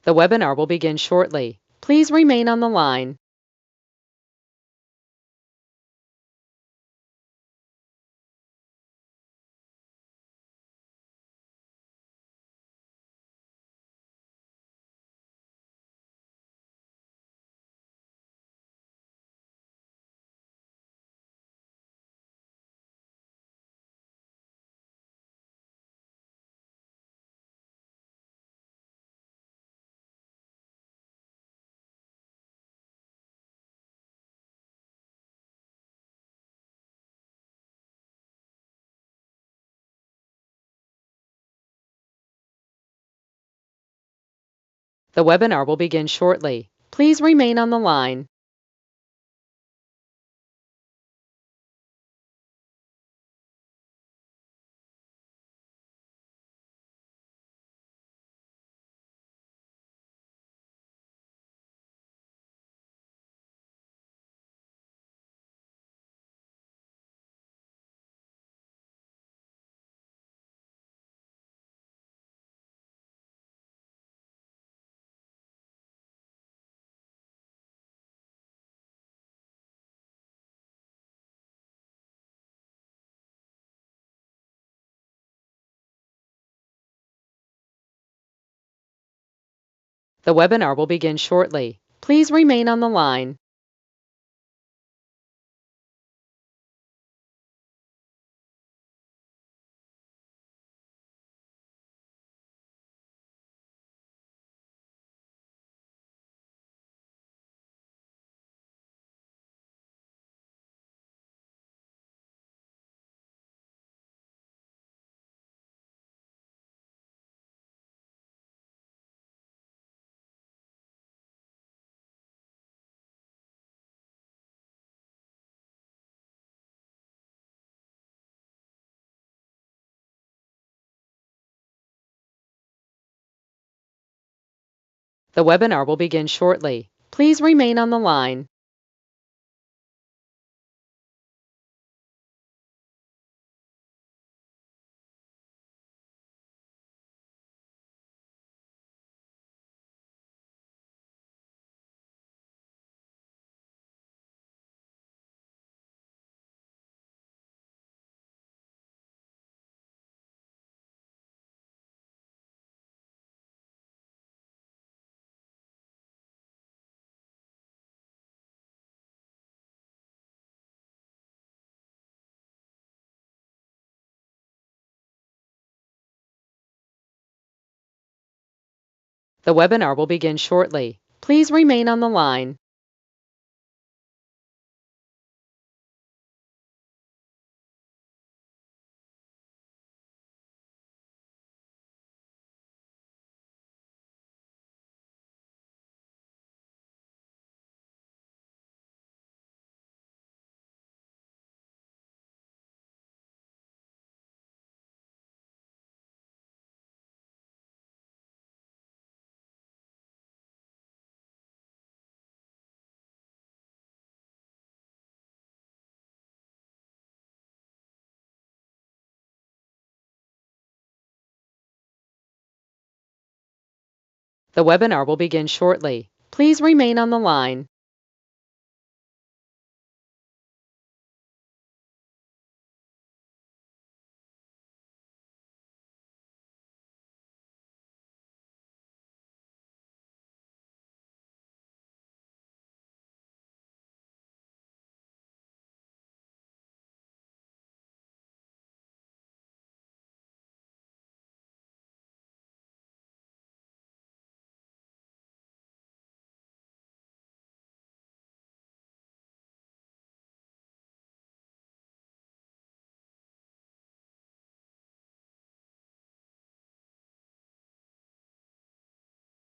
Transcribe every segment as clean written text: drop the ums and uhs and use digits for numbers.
The webinar will begin shortly. Please remain on the line. The webinar will begin shortly. Please remain on the line. The webinar will begin shortly. Please remain on the line. The webinar will begin shortly. Please remain on the line. The webinar will begin shortly. Please remain on the line. The webinar will begin shortly. Please remain on the line.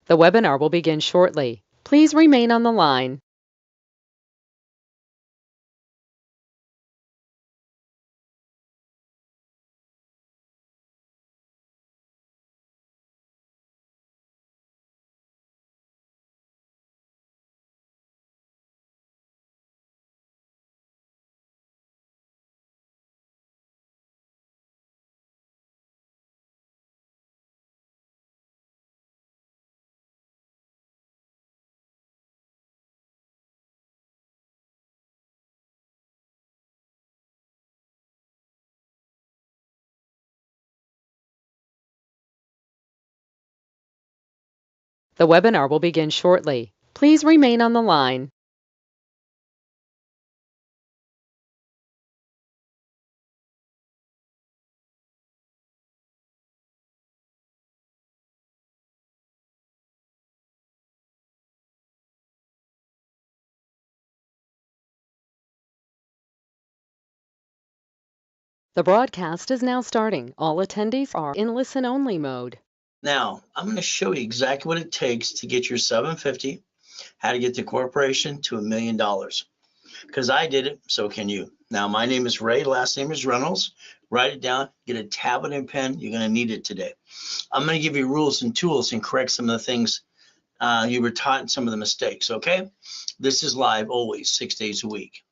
The webinar will begin shortly. Please remain on the line. The webinar will begin shortly. Please remain on the line. The broadcast is now starting. All attendees are in listen-only mode. Now, I'm going to show you exactly what it takes to get your 750, how to get the corporation to $1 million. Because I did it, so can you. Now, my name is Ray, last name is Reynolds. Write it down, get a tablet and pen. You're going to need it today. I'm going to give you rules and tools and correct some of the things you were taught and some of the mistakes, okay? This is live always, 6 days a week.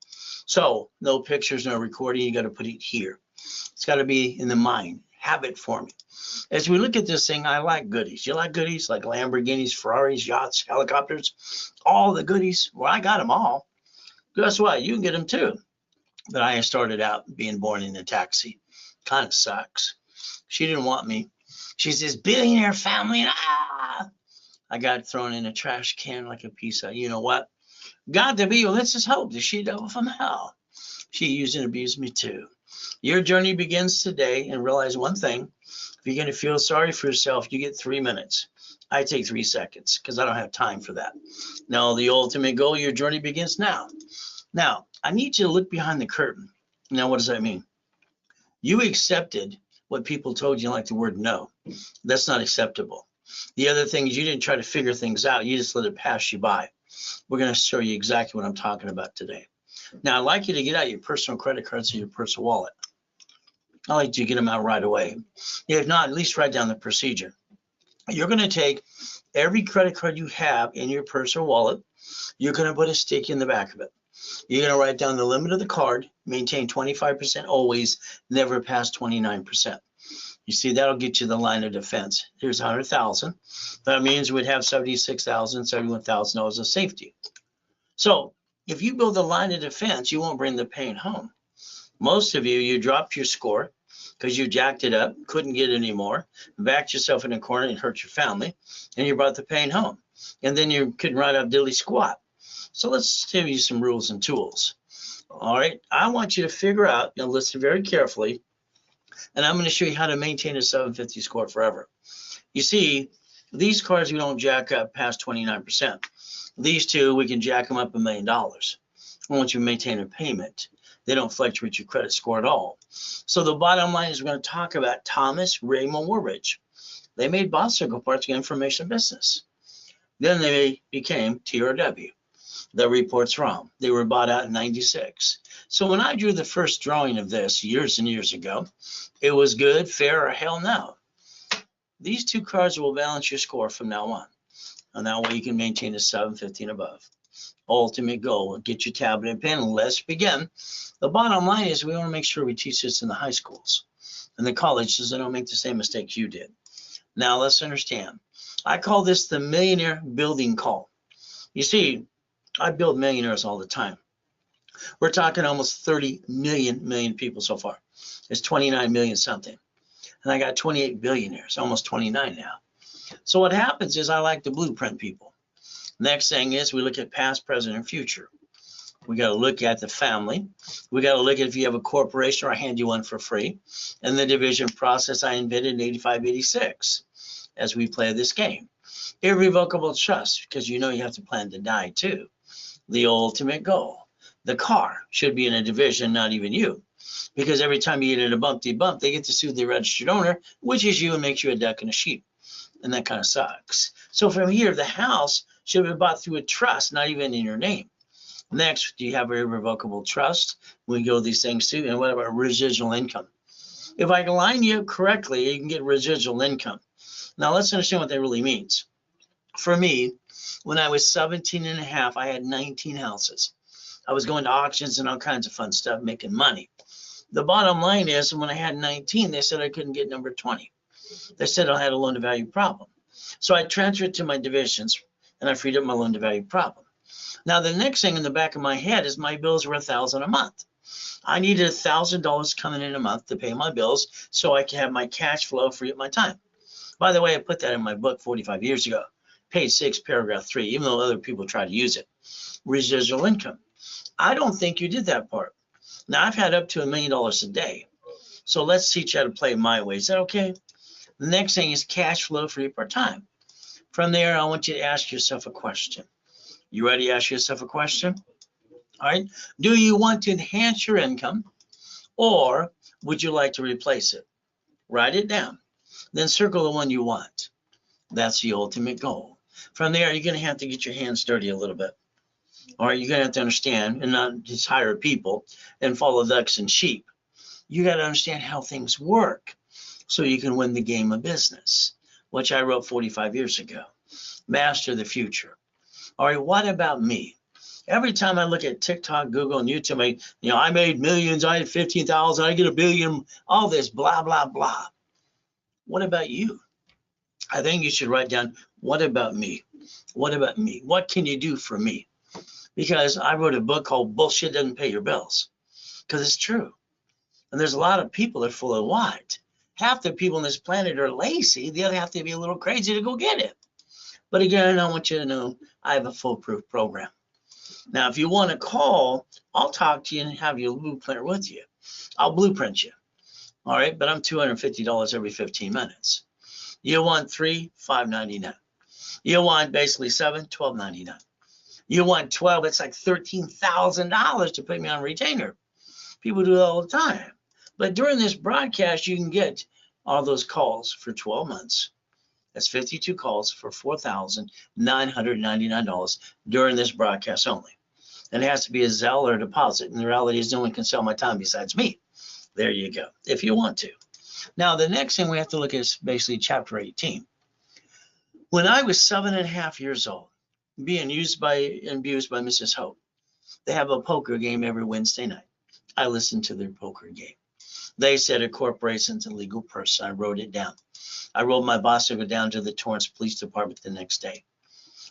So no pictures, no recording. You got to put it here. It's got to be in the mind, habit forming. As we look at this thing, I like goodies. You like goodies like Lamborghinis, Ferraris, yachts, helicopters, all the goodies? Well, I got them all. Guess what? You can get them too. But I started out being born in a taxi. Kind of sucks. She didn't want me. She's this billionaire family, and I got thrown in a trash can like a piece of, you know what? God to be, let's just hope that she devil from hell. She used and abused me too. Your journey begins today, and realize one thing. If you're going to feel sorry for yourself, you get 3 minutes. I take 3 seconds because I don't have time for that. Now, the ultimate goal, your journey begins now. Now, I need you to look behind the curtain. Now, what does that mean? You accepted what people told you, like the word no. That's not acceptable. The other thing is you didn't try to figure things out. You just let it pass you by. We're going to show you exactly what I'm talking about today. Now, I'd like you to get out your personal credit cards and your personal wallet. I like to get them out right away. If not, at least write down the procedure. You're going to take every credit card you have in your personal wallet. You're going to put a stick in the back of it. You're going to write down the limit of the card, maintain 25% always, never pass 29%. You see, that'll get you the line of defense. Here's 100,000. That means we'd have $76,000, $71,000 of safety. So if you build a line of defense, you won't bring the pain home. Most of you dropped your score because you jacked it up, couldn't get any more, backed yourself in a corner and hurt your family, and you brought the pain home. And then you couldn't write up diddly squat. So let's give you some rules and tools. All right, I want you to figure out, listen very carefully, and I'm going to show you how to maintain a 750 score forever. You see, these cards we don't jack up past 29%. These two, we can jack them up $1 million. I want you to maintain a payment. They don't fluctuate your credit score at all. So the bottom line is we're going to talk about Thomas Raymond Woolridge. They made bicycle parts in information business. Then they became TRW. The reports wrong. They were bought out in 96. So when I drew the first drawing of this years and years ago, it was good, fair, or hell no. These two cards will balance your score from now on. And that way you can maintain a 750 and above. Ultimate goal, get your tablet and pen, and let's begin. The bottom line is we want to make sure we teach this in the high schools and the colleges so they don't make the same mistakes you did. Now let's understand. I call this the millionaire building call. You see, I build millionaires all the time. We're talking almost 30 million people so far. It's 29 million something. And I got 28 billionaires, almost 29 now. So what happens is I like to blueprint people. Next thing is we look at past, present, and future. We got to look at the family. We got to look at if you have a corporation, or I hand you one for free. And the division process I invented in 85, 86 as we play this game. Irrevocable trust, because you have to plan to die too. The ultimate goal. The car should be in a division, not even you. Because every time you get in a bumpty bump, they get to sue the registered owner, which is you, and makes you a duck and a sheep. And that kind of sucks. So from here, the house should have been bought through a trust, not even in your name. Next, do you have a irrevocable trust? We go these things too. And what about residual income? If I can line you up correctly, you can get residual income. Now let's understand what that really means. For me, when I was 17 and a half, I had 19 houses. I was going to auctions and all kinds of fun stuff, making money. The bottom line is, when I had 19, they said I couldn't get number 20. They said I had a loan to value problem. So I transferred to my divisions and I freed up my loan to value problem. Now the next thing in the back of my head is my bills were $1,000 a month. I needed $1,000 coming in a month to pay my bills so I could have my cash flow, free up my time. By the way, I put that in my book 45 years ago. page 6, paragraph 3, even though other people try to use it. Residual income. I don't think you did that part. Now, I've had up to $1 million a day. So let's teach you how to play my way. Is that okay? The next thing is cash flow free part-time. From there, I want you to ask yourself a question. You ready to ask yourself a question? All right. Do you want to enhance your income, or would you like to replace it? Write it down. Then circle the one you want. That's the ultimate goal. From there, you're going to have to get your hands dirty a little bit. All right. You're going to have to understand and not just hire people and follow ducks and sheep. You got to understand how things work so you can win the game of business, which I wrote 45 years ago. Master the future. All right, what about me? Every time I look at TikTok, Google, and YouTube, I made millions, I had 15,000, I get $1 billion, all this blah, blah, blah. What about you? I think you should write down, what about me? What about me? What can you do for me? Because I wrote a book called Bullshit Doesn't Pay Your Bills, because it's true. And there's a lot of people that are full of what? Half the people on this planet are lazy. The other have to be a little crazy to go get it. But again, I want you to know I have a foolproof program. Now, if you want to call, I'll talk to you and have your blueprint with you. I'll blueprint you. All right, but I'm $250 every 15 minutes. You want 3, $5.99. You want basically 7, $12.99. You want 12, it's like $13,000 to put me on retainer. People do it all the time. But during this broadcast, you can get all those calls for 12 months. That's 52 calls for $4,999 during this broadcast only. And it has to be a Zelle or a deposit. And the reality is no one can sell my time besides me. There you go, if you want to. Now, the next thing we have to look at is basically chapter 18. When I was 7.5 years old, being abused by Mrs. Hope, they have a poker game every Wednesday night. I listened to their poker game. They said a corporation's a legal person. I wrote it down. I wrote my boss to go down to the Torrance Police Department the next day.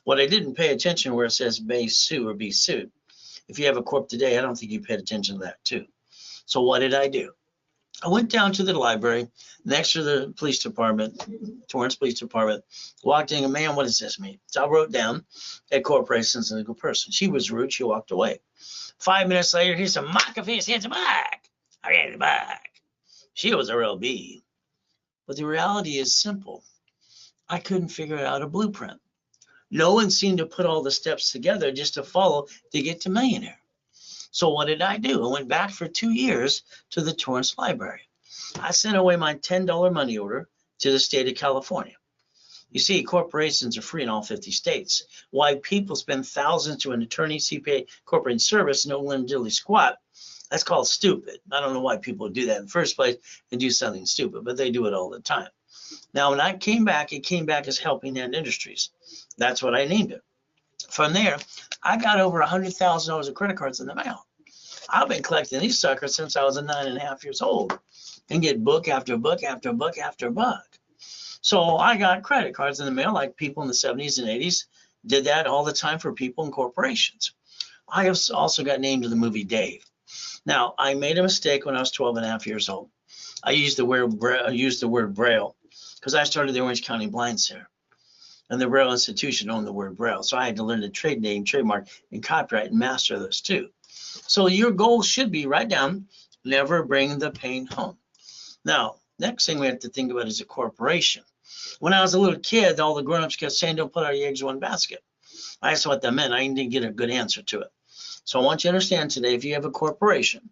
What I didn't pay attention where it says may sue or be sued. If you have a corp today, I don't think you paid attention to that too. So what did I do? I went down to the library next to the police department, Torrance Police Department, walked in and, man, what does this mean? So I wrote down a corporation's a legal person. She was rude. She walked away. 5 minutes later, here's some McAfee. Here's a back. I got it back. She was a real bee. But the reality is simple. I couldn't figure out a blueprint. No one seemed to put all the steps together just to follow to get to millionaire. So what did I do? I went back for 2 years to the Torrance Library. I sent away my $10 money order to the state of California. You see, corporations are free in all 50 states. Why people spend thousands to an attorney, CPA, corporate service, no one diddly squat. That's called stupid. I don't know why people do that in the first place and do something stupid, but they do it all the time. Now, when I came back, it came back as Helping Hand Industries. That's what I named it. From there, I got over $100,000 of credit cards in the mail. I've been collecting these suckers since I was 9.5 years old and get book after book after book after book. So I got credit cards in the mail like people in the 70s and 80s did that all the time for people and corporations. I have also got named to the movie Dave. Now, I made a mistake when I was 12.5 years old. I used the word Braille because I started the Orange County Blind Center. And the Braille Institution owned the word Braille. So I had to learn the trade name, trademark, and copyright and master those too. So your goal should be, write down, never bring the pain home. Now, next thing we have to think about is a corporation. When I was a little kid, all the grown-ups kept saying, don't put all your eggs in one basket. I asked what that meant. I didn't get a good answer to it. So I want you to understand today, if you have a corporation,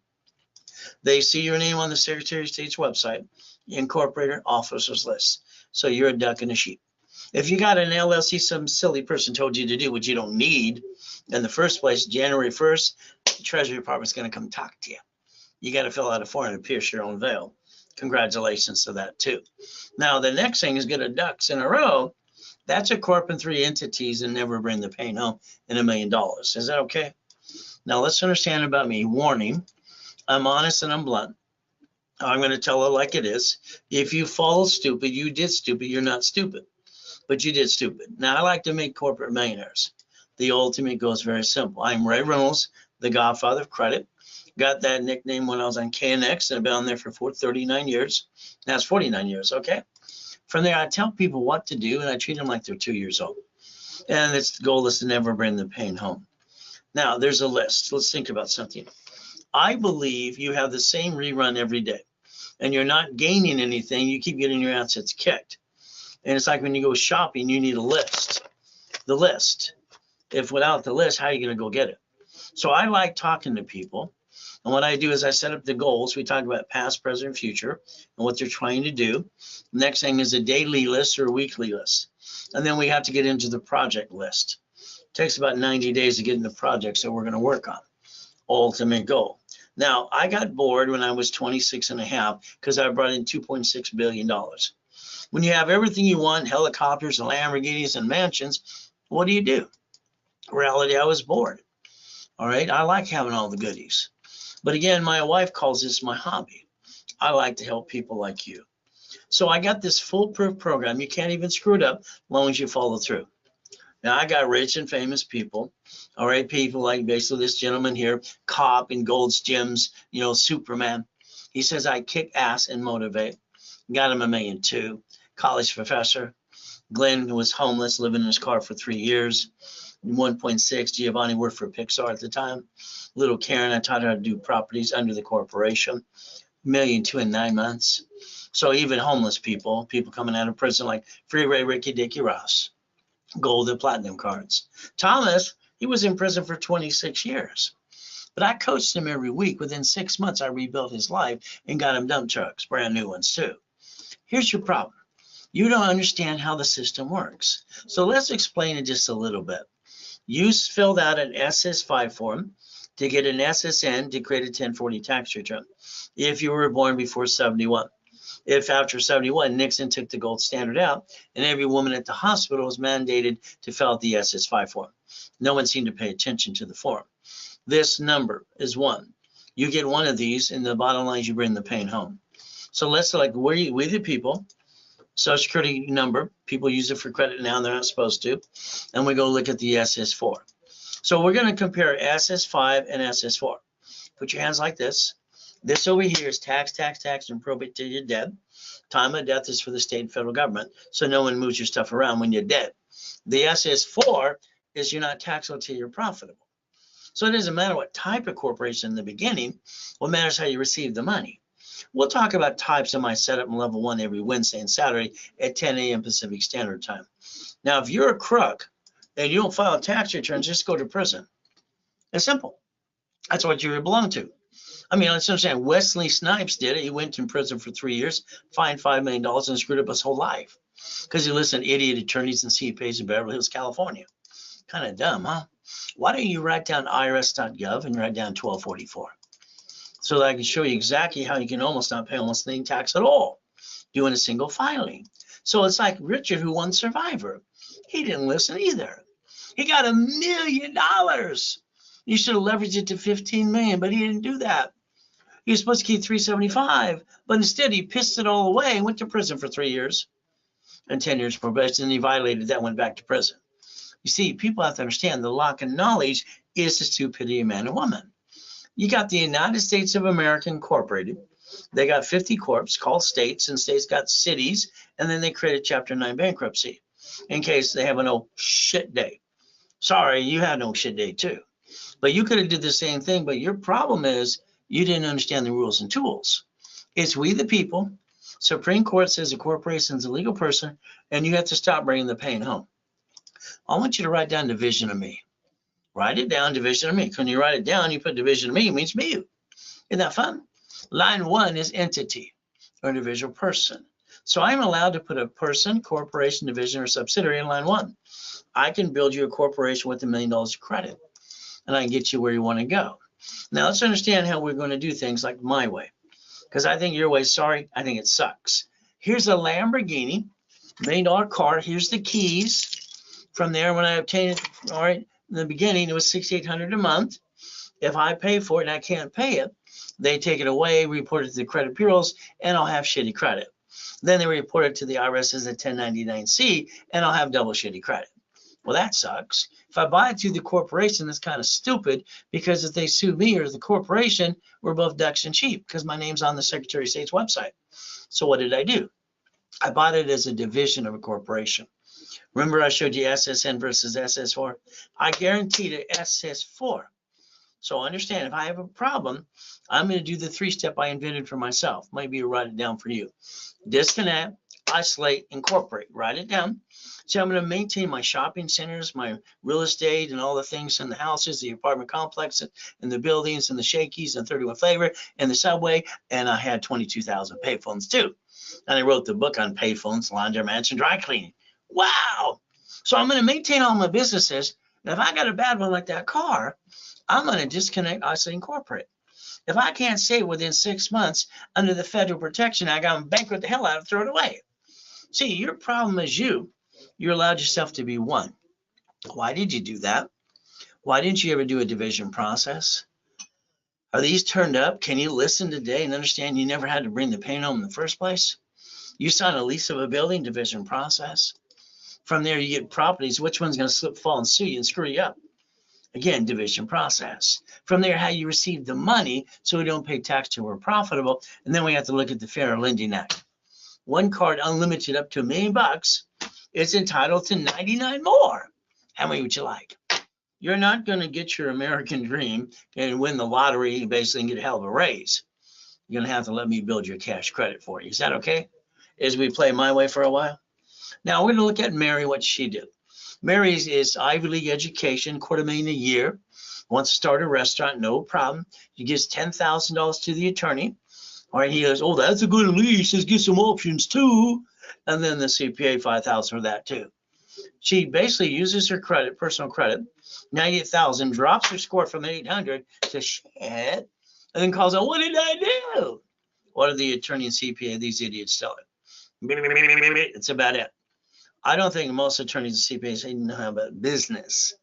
they see your name on the Secretary of State's website, incorporated officers list. So you're a duck and a sheep. If you got an LLC, some silly person told you to do what you don't need in the first place, January 1st, the Treasury Department's going to come talk to you. You got to fill out a form and pierce your own veil. Congratulations to that too. Now, the next thing is get a ducks in a row. That's a corp and 3 entities and never bring the pain home in $1 million. Is that okay? Now, let's understand about me. Warning, I'm honest and I'm blunt. I'm going to tell it like it is. If you follow stupid, you did stupid, you're not stupid. But you did stupid. Now, I like to make corporate millionaires. The ultimate goal is very simple. I'm Ray Reynolds, the godfather of credit. Got that nickname when I was on KNX, and I've been on there for 39 years. That's 49 years, okay? From there, I tell people what to do, and I treat them like they're 2 years old. And its goal is to never bring the pain home. Now, there's a list. Let's think about something. I believe you have the same rerun every day, and you're not gaining anything. You keep getting your assets kicked. And it's like when you go shopping, you need a list. The list. If without the list, how are you going to go get it? So I like talking to people. And what I do is I set up the goals. We talk about past, present, future, and what they're trying to do. Next thing is a daily list or a weekly list. And then we have to get into the project list. It takes about 90 days to get into projects that we're going to work on. Ultimate goal. Now, I got bored when I was 26 and a half because I brought in $2.6 billion. When you have everything you want, helicopters and Lamborghinis and mansions, what do you do? In reality, I was bored. All right, I like having all the goodies. But again, my wife calls this my hobby. I like to help people like you. So I got this foolproof program. You can't even screw it up as long as you follow through. Now, I got rich and famous people, all right, people like basically this gentleman here, cop in Gold's Gyms, you know, Superman. He says, I kick ass and motivate. Got him $1.2 million. College professor. Glenn was homeless, living in his car for 3 years. 1.6, Giovanni worked for Pixar at the time. Little Karen, I taught her how to do properties under the corporation. $1.2 million in 9 months. So even homeless people, people coming out of prison like Free Ray, Ricky, Dickie Ross. Gold and platinum cards. Thomas, he was in prison for 26 years. But I coached him every week. Within 6 months, I rebuilt his life and got him dump trucks, brand new ones too. Here's your problem. You don't understand how the system works. So let's explain it just a little bit. You filled out an SS5 form to get an SSN to create a 1040 tax return if you were born before 71. If after 71, Nixon took the gold standard out and every woman at the hospital was mandated to fill out the SS5 form. No one seemed to pay attention to the form. This number is 1. You get one of these and the bottom line is you bring the pain home. So let's select we the people, Social Security number. People use it for credit now, they're not supposed to. And we go look at the SS4. So we're going to compare SS5 and SS4. Put your hands like this. This over here is tax, and probate till you're dead. Time of death is for the state and federal government, so no one moves your stuff around when you're dead. The SS4 is you're not taxable till you're profitable. So it doesn't matter what type of corporation in the beginning. What matters how you receive the money. We'll talk about types in my setup in level 1 every Wednesday and Saturday at 10 a.m. Pacific Standard Time. Now, if you're a crook and you don't file tax returns, just go to prison. It's simple. That's what you belong to. I mean, let's understand, Wesley Snipes did it. He went in prison for 3 years, fined $5 million, and screwed up his whole life because he listened to idiot attorneys and CPAs in Beverly Hills, California. Kind of dumb, huh? Why don't you write down irs.gov and write down 1244 so that I can show you exactly how you can almost not pay almost any tax at all doing a single filing. So it's like Richard, who won Survivor. He didn't listen either. He got $1 million. You should have leveraged it to 15 million, but he didn't do that. He was supposed to keep 375, but instead he pissed it all away and went to prison for 3 years and 10 years probation, and he violated that, went back to prison. You see, people have to understand the lack of knowledge is the stupidity of man and woman. You got the United States of America Incorporated. They got 50 corps called states, and states got cities, and then they created Chapter 9 bankruptcy in case they have an oh shit day. Sorry, you had no shit day too. But you could have did the same thing, but your problem is you didn't understand the rules and tools. It's we the people. Supreme Court says a corporation is a legal person, and you have to stop bringing the pain home. I want you to write down division of me. Write it down, division of me. When you write it down, you put division of me, it means me. Isn't that fun? Line 1 is entity or individual person. So I'm allowed to put a person, corporation, division, or subsidiary in line 1. I can build you a corporation with $1 million of credit, and I can get you where you want to go. Now let's understand how we're going to do things like my way, because I think your way, sorry, I think it sucks. Here's a Lamborghini, $1 million car. Here's the keys. From there, when I obtain it, all right, in the beginning, it was $6,800 a month. If I pay for it and I can't pay it, they take it away, report it to the credit bureaus, and I'll have shitty credit. Then they report it to the IRS as a 1099-C, and I'll have double shitty credit. Well, that sucks. If I buy it through the corporation, that's kind of stupid, because if they sue me or the corporation, we're both ducks and sheep because my name's on the Secretary of State's website. So what did I do? I bought it as a division of a corporation. Remember I showed you SSN versus SS4? I guarantee the SS4. So understand, if I have a problem, I'm going to do the 3-step I invented for myself. Maybe write it down for you. Disconnect, isolate, incorporate. Write it down. So I'm going to maintain my shopping centers, my real estate, and all the things in the houses, the apartment complex, and the buildings, and the Shakey's, and 31 Flavor, and the Subway. And I had 22,000 payphones too. And I wrote the book on payphones, laundromats, and dry cleaning. Wow. So I'm going to maintain all my businesses. And if I got a bad one like that car, I'm going to disconnect, isolate, incorporate. If I can't save within 6 months under the federal protection, I got to bankrupt the hell out of it, throw it away. See, your problem is you allowed yourself to be one. Why did you do that? Why didn't you ever do a division process? Are these turned up? Can you listen today and understand you never had to bring the pain home in the first place? You sign a lease of a building, division process. From there, you get properties. Which one's going to slip, fall, and sue you and screw you up? Again, division process. From there, how you receive the money so we don't pay tax till we're profitable. And then we have to look at the Fair Lending Act. One card, unlimited up to $1 million, is entitled to 99 more. How many would you like? You're not going to get your American dream and win the lottery basically and get a hell of a raise. You're going to have to let me build your cash credit for you. Is that okay? As we play my way for a while. Now we're going to look at Mary, what she did. Mary is Ivy League education, $250,000 a year, wants to start a restaurant, no problem. She gives $10,000 to the attorney. All right, he goes, oh, that's a good lease. Let's get some options too. And then the CPA, $5,000 for that too. She basically uses her credit, personal credit, 98,000, drops her score from 800 to shit, and then calls out, what did I do? What are the attorney and CPA, these idiots, tell it? It's about it. I don't think most attorneys and CPAs know about business.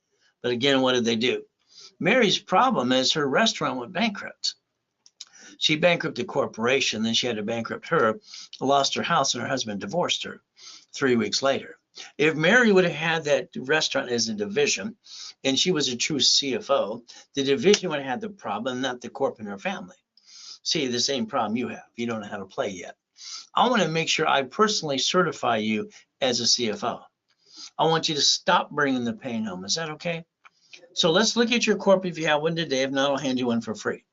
But again, what did they do? Mary's problem is her restaurant went bankrupt. She bankrupted the corporation, then she had to bankrupt her, lost her house, and her husband divorced her 3 weeks later. If Mary would have had that restaurant as a division, and she was a true CFO, the division would have had the problem, not the corp and her family. See, the same problem you have. You don't know how to play yet. I want to make sure I personally certify you as a CFO. I want you to stop bringing the pain home. Is that okay? So let's look at your corp if you have one today. If not, I'll hand you one for free.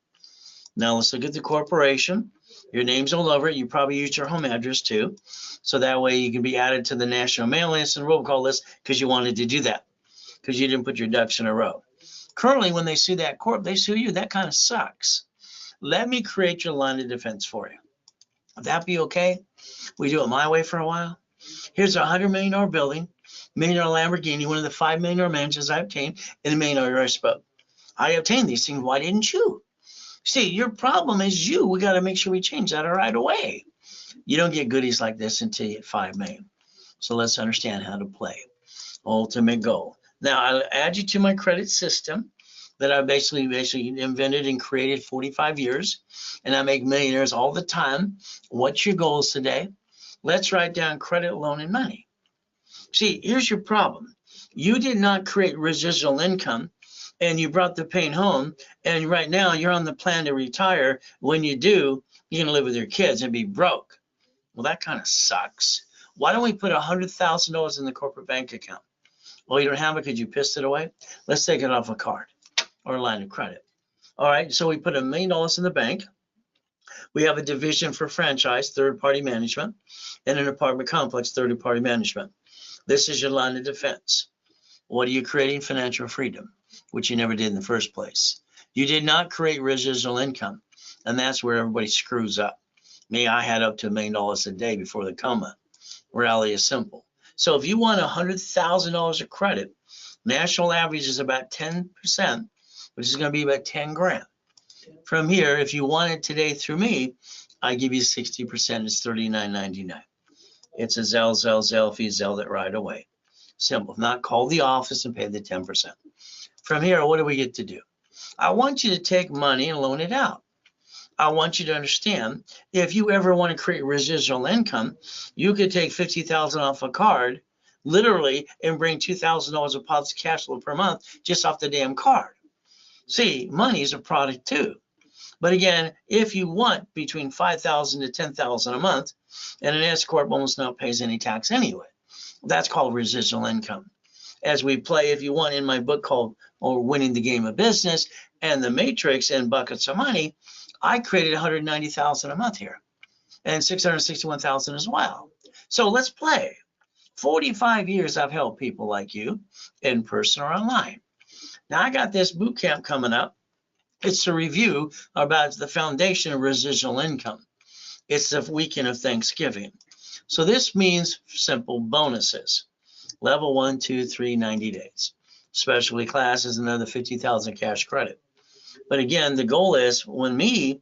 Now let's look at the corporation. Your name's all over it. You probably use your home address too. So that way you can be added to the national mail list and robocall list because you wanted to do that, because you didn't put your ducks in a row. Currently, when they sue that corp, they sue you. That kind of sucks. Let me create your line of defense for you. Would that be okay? We do it my way for a while. Here's a $100 million building, $1 million Lamborghini, one of the $5 million mansions I obtained, and $1 million rice boat. I obtained these things. Why didn't you? See, your problem is you. We got to make sure we change that right away. You don't get goodies like this until you hit 5 million. So let's understand how to play. Ultimate goal. Now I'll add you to my credit system that I basically invented and created 45 years, and I make millionaires all the time. What's your goals today? Let's write down credit, loan, and money. See, here's your problem. You did not create residual income, and you brought the pain home, and right now you're on the plan to retire. When you do, you're going to live with your kids and be broke. Well, that kind of sucks. Why don't we put $100,000 in the corporate bank account? Well, you don't have it because you pissed it away. Let's take it off a card or a line of credit. All right, so we put $1 million in the bank. We have a division for franchise, third-party management, and an apartment complex, third-party management. This is your line of defense. What are you creating? Financial freedom, which you never did in the first place. You did not create residual income, and that's where everybody screws up. Me, I had up to $1 million a day before the coma. Reality is simple. So if you want $100,000 of credit, national average is about 10%, which is going to be about 10 grand. From here, if you want it today through me, I give you 60%. It's $39.99. It's a Zelle fee, Zelle it right away. Simple. If not, call the office and pay the 10%. From here, what do we get to do? I want you to take money and loan it out. I want you to understand, if you ever want to create residual income, you could take $50,000 off a card, literally, and bring $2,000 of positive cash flow per month just off the damn card. See, money is a product too. But again, if you want between $5,000 to $10,000 a month, and an S corp almost not pays any tax anyway. That's called residual income. As we play, if you want, in my book called Winning the Game of Business and The Matrix and Buckets of Money, I created 190,000 a month here and 661,000 as well. So let's play. 45 years I've helped people like you in person or online. Now I got this boot camp coming up. It's a review about the foundation of residual income. It's the weekend of Thanksgiving. So this means simple bonuses. Level 1, 2, 3, 90 days. Specialty classes, another 50,000 cash credit. But again, the goal is during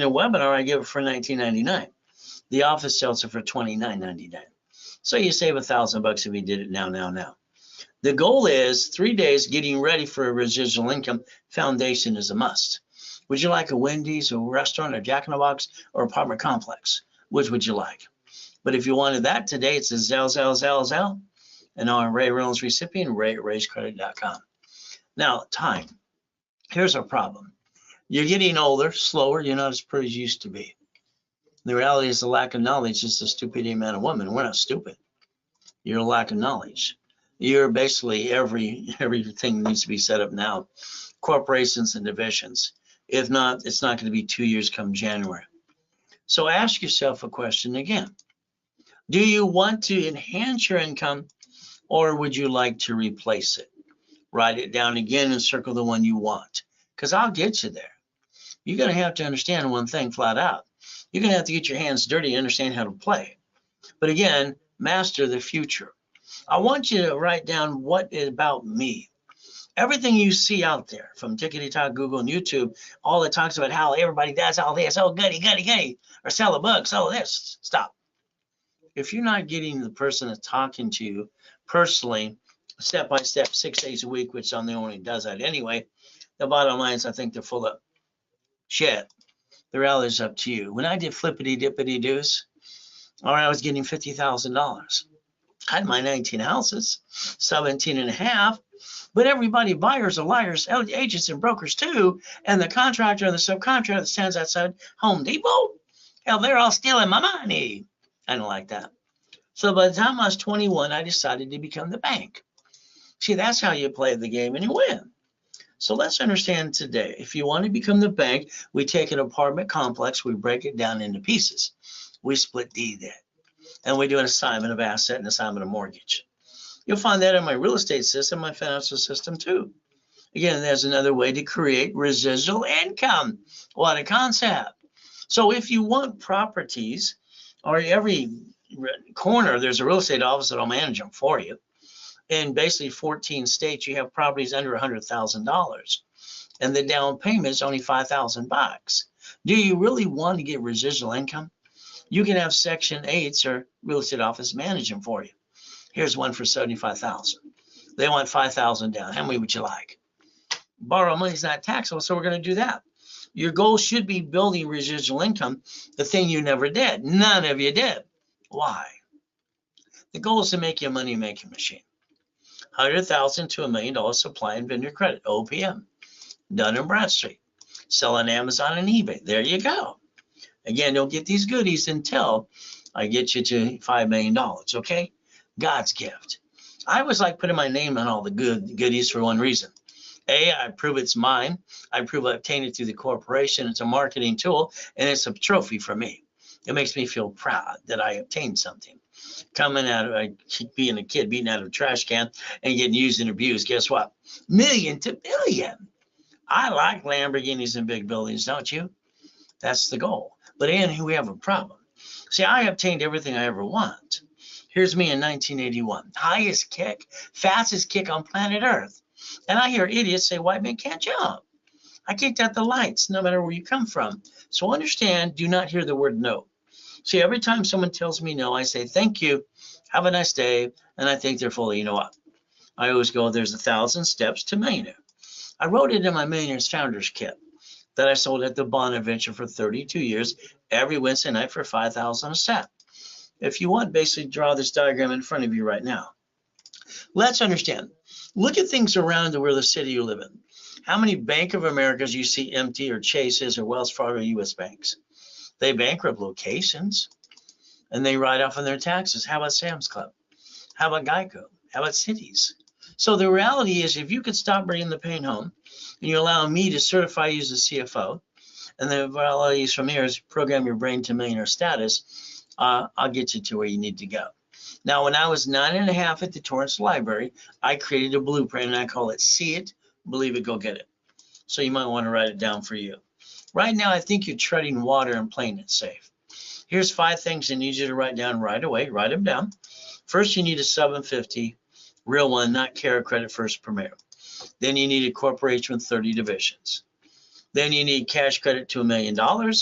the webinar, I give it for $19.99. The office sells it for $29.99. So you save $1,000 if you did it now. The goal is 3 days getting ready for a residual income. Foundation is a must. Would you like a Wendy's, a restaurant, a Jack in the Box, or apartment complex? Which would you like? But if you wanted that today, it's a Zell. And our Ray Reynolds recipient, ray@raisecredit.com. Now, time. Here's our problem. You're getting older, slower. You're not as pretty as you used to be. The reality is the lack of knowledge is the stupidity of man and woman. We're not stupid. You're a lack of knowledge. You're basically everything needs to be set up now. Corporations and divisions. If not, it's not going to be 2 years come January. So ask yourself a question again. Do you want to enhance your income, or would you like to replace it? Write it down again and circle the one you want, because I'll get you there. You're going to have to understand one thing flat out. You're going to have to get your hands dirty and understand how to play. But again, master the future. I want you to write down what is about me. Everything you see out there from TikTok, Google, and YouTube, all that talks about how everybody does all this, oh, goody, or sell a book, sell this, stop. If you're not getting the person that's talking to you personally, step by step, 6 days a week, which I'm the only one who does that anyway, the bottom line is I think they're full of shit. The reality is up to you. When I did flippity dippity doos, all right, I was getting $50,000. I had my 19 houses, 17 and a half, but everybody, buyers are liars, agents and brokers too, and the contractor and the subcontractor that stands outside Home Depot, hell, they're all stealing my money. I don't like that. So by the time I was 21, I decided to become the bank. See, that's how you play the game and you win. So let's understand today, if you want to become the bank, we take an apartment complex, we break it down into pieces. We split deed it, and we do an assignment of asset and assignment of mortgage. You'll find that in my real estate system, my financial system too. Again, there's another way to create residual income. What a concept. So if you want properties, or every corner, there's a real estate office that'll manage them for you. In basically 14 states, you have properties under $100,000, and the down payment is only $5,000. Do you really want to get residual income? You can have Section 8s or real estate office manage them for you. Here's one for $75,000. They want $5,000 down. How many would you like? Borrow money is not taxable, so we're going to do that. Your goal should be building residual income, the thing you never did. None of you did. Why? The goal is to make you a money-making machine. $100,000 to $1 million supply and vendor credit, OPM, Dun & Bradstreet. Sell on Amazon and eBay. There you go. Again, you'll get these goodies until I get you to $5 million, okay? God's gift. I always like putting my name on all the goodies for one reason. A, I prove it's mine. I prove I obtained it through the corporation. It's a marketing tool, and it's a trophy for me. It makes me feel proud that I obtained something. Coming out of being a kid, beating out of a trash can and getting used and abused, guess what? Million to billion. I like Lamborghinis and big buildings, don't you? That's the goal. But Ann, we have a problem. See, I obtained everything I ever want. Here's me in 1981. Highest kick, fastest kick on planet Earth. And I hear idiots say, white men can't jump. I kicked out the lights, no matter where you come from. So understand, do not hear the word no. See, every time someone tells me no, I say, thank you, have a nice day, and I think they're full of, you know what? I always go, there's 1,000 steps to millionaire. I wrote it in my Millionaires Founders Kit that I sold at the Bonaventure for 32 years, every Wednesday night for $5,000 a set. If you want, basically draw this diagram in front of you right now. Let's understand. Look at things around where the city you live in. How many Bank of Americas you see empty, or Chases, or Wells Fargo, U.S. banks? They bankrupt locations, and they write off on their taxes. How about Sam's Club? How about Geico? How about cities? So the reality is, if you could stop bringing the pain home and you allow me to certify you as a CFO, and the reality is from here is program your brain to millionaire status, I'll get you to where you need to go. Now, when I was 9.5 at the Torrance Library, I created a blueprint and I call it See It, Believe It, Go Get It. So you might want to write it down for you. Right now, I think you're treading water and playing it safe. Here's 5 things I need you to write down right away. Write them down. First, you need a 750, real one, not Cara Credit First Premier. Then you need a corporation with 30 divisions. Then you need cash credit to $1 million. All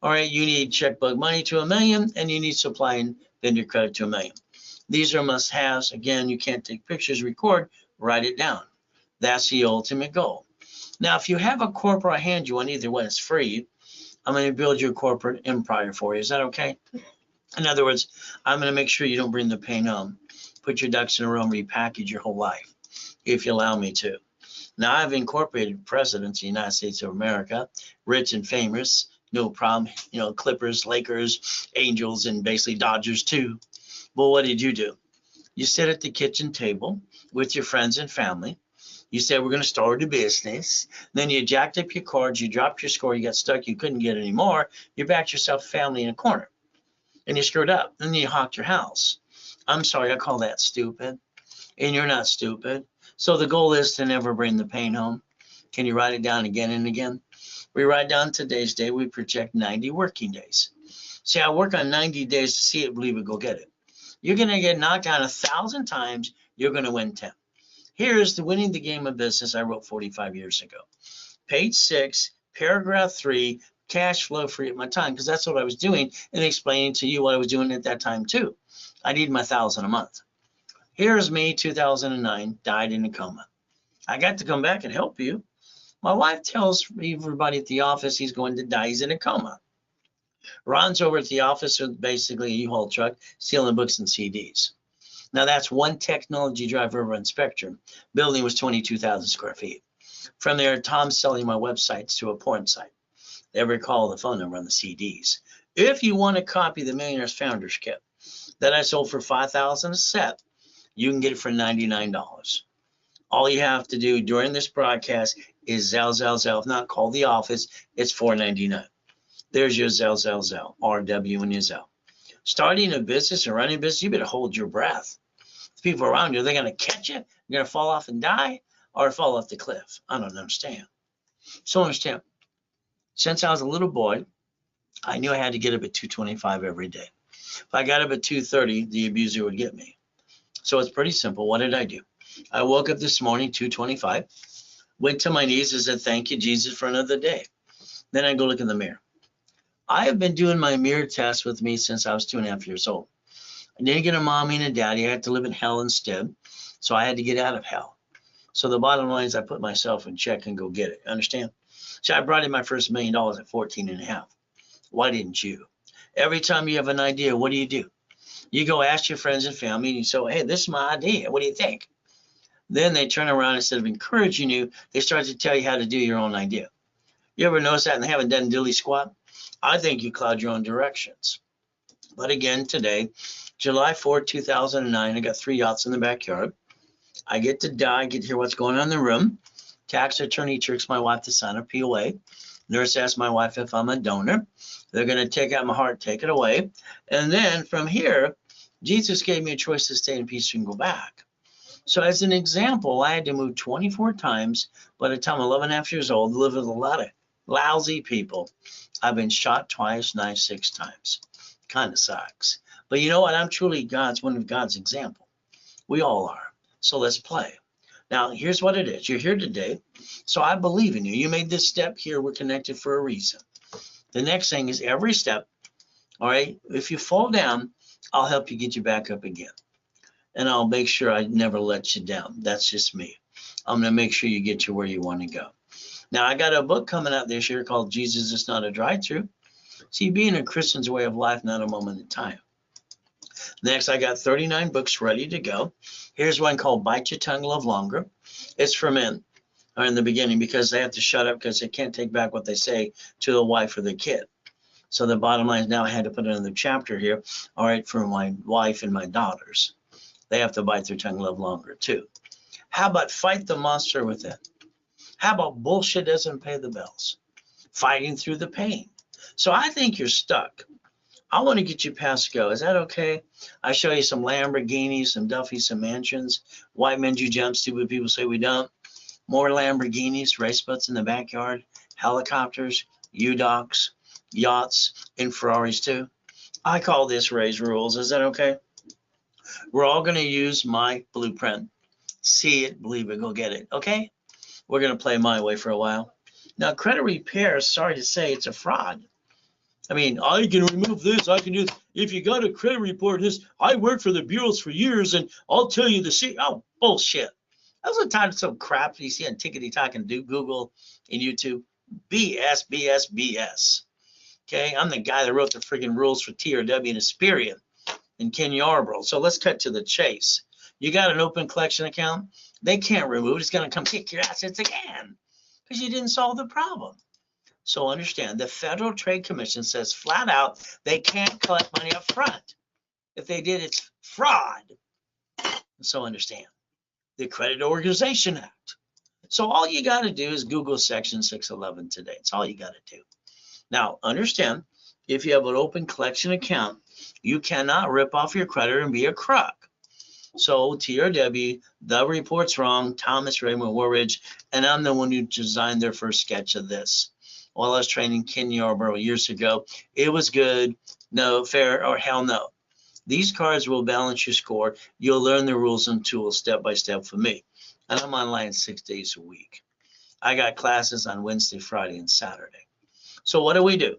right, you need checkbook money to $1 million, and you need supply and vendor credit to $1 million. These are must-haves. Again, you can't take pictures, record, write it down. That's the ultimate goal. Now, if you have a corporate, I'll hand you one, either one, it's free. I'm going to build your corporate empire for you. Is that okay? In other words, I'm going to make sure you don't bring the pain home. Put your ducks in a row and repackage your whole life, if you allow me to. Now, I've incorporated presidents of the United States of America, rich and famous, no problem. You know, Clippers, Lakers, Angels, and basically Dodgers too. Well, what did you do? You sit at the kitchen table with your friends and family. You said, we're going to start a business. Then you jacked up your cards, you dropped your score, you got stuck, you couldn't get any more. You backed yourself family in a corner and you screwed up. Then you hawked your house. I'm sorry, I call that stupid. And you're not stupid. So the goal is to never bring the pain home. Can you write it down again and again? We write down today's day, we project 90 working days. See, I work on 90 days to see it, believe it, go get it. You're going to get knocked down 1,000 times, you're going to win 10. Here's the Winning the Game of Business I wrote 45 years ago. Page 6, paragraph 3, cash flow free at my time, because that's what I was doing and explaining to you what I was doing at that time too. I need my 1,000 a month. Here's me, 2009, died in a coma. I got to come back and help you. My wife tells everybody at the office he's going to die. He's in a coma. Ron's over at the office with basically a U-Haul truck, stealing books and CDs. Now that's one technology drive over on Spectrum. Building was 22,000 square feet. From there, Tom's selling my websites to a porn site. They recall the phone number on the CDs. If you want to copy the Millionaire's Founders Kit that I sold for $5,000 a set, you can get it for $99. All you have to do during this broadcast is Zell. If not, call the office. It's $4.99. There's your Zell, RW and your Zell. Starting a business or running a business, you better hold your breath. The people around you, are they going to catch you? You're going to fall off and die or fall off the cliff? I don't understand. So understand, since I was a little boy, I knew I had to get up at 2:25 every day. If I got up at 2:30, the abuser would get me. So it's pretty simple. What did I do? I woke up this morning, 2:25, went to my knees and said, thank you, Jesus, for another day. Then I go look in the mirror. I have been doing my mirror test with me since I was 2.5 years old. I didn't get a mommy and a daddy. I had to live in hell instead. So I had to get out of hell. So the bottom line is I put myself in check and go get it. Understand? So I brought in my first $1 million at 14.5. Why didn't you? Every time you have an idea, what do? You go ask your friends and family and you say, hey, this is my idea. What do you think? Then they turn around, instead of encouraging you, they start to tell you how to do your own idea. You ever notice that and they haven't done dilly squat? I think you cloud your own directions. But again, today, July 4, 2009, I got 3 yachts in the backyard. I get to die, get to hear what's going on in the room. Tax attorney tricks my wife to sign a POA. Nurse asks my wife if I'm a donor. They're going to take out my heart, take it away. And then from here, Jesus gave me a choice to stay in peace and go back. So as an example, I had to move 24 times by the time 11.5 years old, live with a lot of lousy people. I've been shot twice, knifed 6 times. Kind of sucks. But you know what? I'm truly one of God's example. We all are. So let's play. Now, here's what it is. You're here today, so I believe in you. You made this step here. We're connected for a reason. The next thing is every step, all right? If you fall down, I'll help you get you back up again. And I'll make sure I never let you down. That's just me. I'm going to make sure you get to where you want to go. Now, I got a book coming out this year called Jesus is Not a Drive-Thru. See, being a Christian's way of life, not a moment in time. Next, I got 39 books ready to go. Here's one called Bite Your Tongue, Love Longer. It's for men in the beginning because they have to shut up because they can't take back what they say to the wife or the kid. So the bottom line is now I had to put another chapter here, all right, for my wife and my daughters. they have to bite their tongue a little longer too. How about fight the monster within? How about bullshit doesn't pay the bills? Fighting through the pain. So I think you're stuck. I want to get you past go. Is that okay? I show you some Lamborghinis, some Duffys, some mansions. White men do jump, stupid people say we don't. More Lamborghinis, race boats in the backyard, helicopters, U-Docks, yachts, and Ferraris too. I call this Ray's Rules. Is that okay? We're all going to use my blueprint. See it, believe it, go get it. Okay? We're going to play my way for a while. Now, credit repair, sorry to say, it's a fraud. I mean, I can remove this, I can do this. If you got a credit report, this, I worked for the bureaus for years, and I'll tell you the secret. Oh, bullshit. That was a time of some crap you see on Tickety Talk and do Google and YouTube. BS, BS, BS. Okay, I'm the guy that wrote the friggin' rules for TRW and Experian and Ken Yarbrough. So let's cut to the chase. You got an open collection account, they can't remove it. It's going to come kick your assets again because you didn't solve the problem. So understand, the Federal Trade Commission says flat out they can't collect money up front. If they did, it's fraud. So understand, the Credit Organization Act. So all you got to do is Google Section 611 today. It's all you got to do. Now, understand, if you have an open collection account, you cannot rip off your creditor and be a crook. So TRW, the report's wrong, Thomas Raymond Woolridge, and I'm the one who designed their first sketch of this. While I was training Ken Yarbrough years ago, it was good, no, fair, or hell no. These cards will balance your score. You'll learn the rules and tools step by step from me. And I'm online 6 days a week. I got classes on Wednesday, Friday, and Saturday. So what do?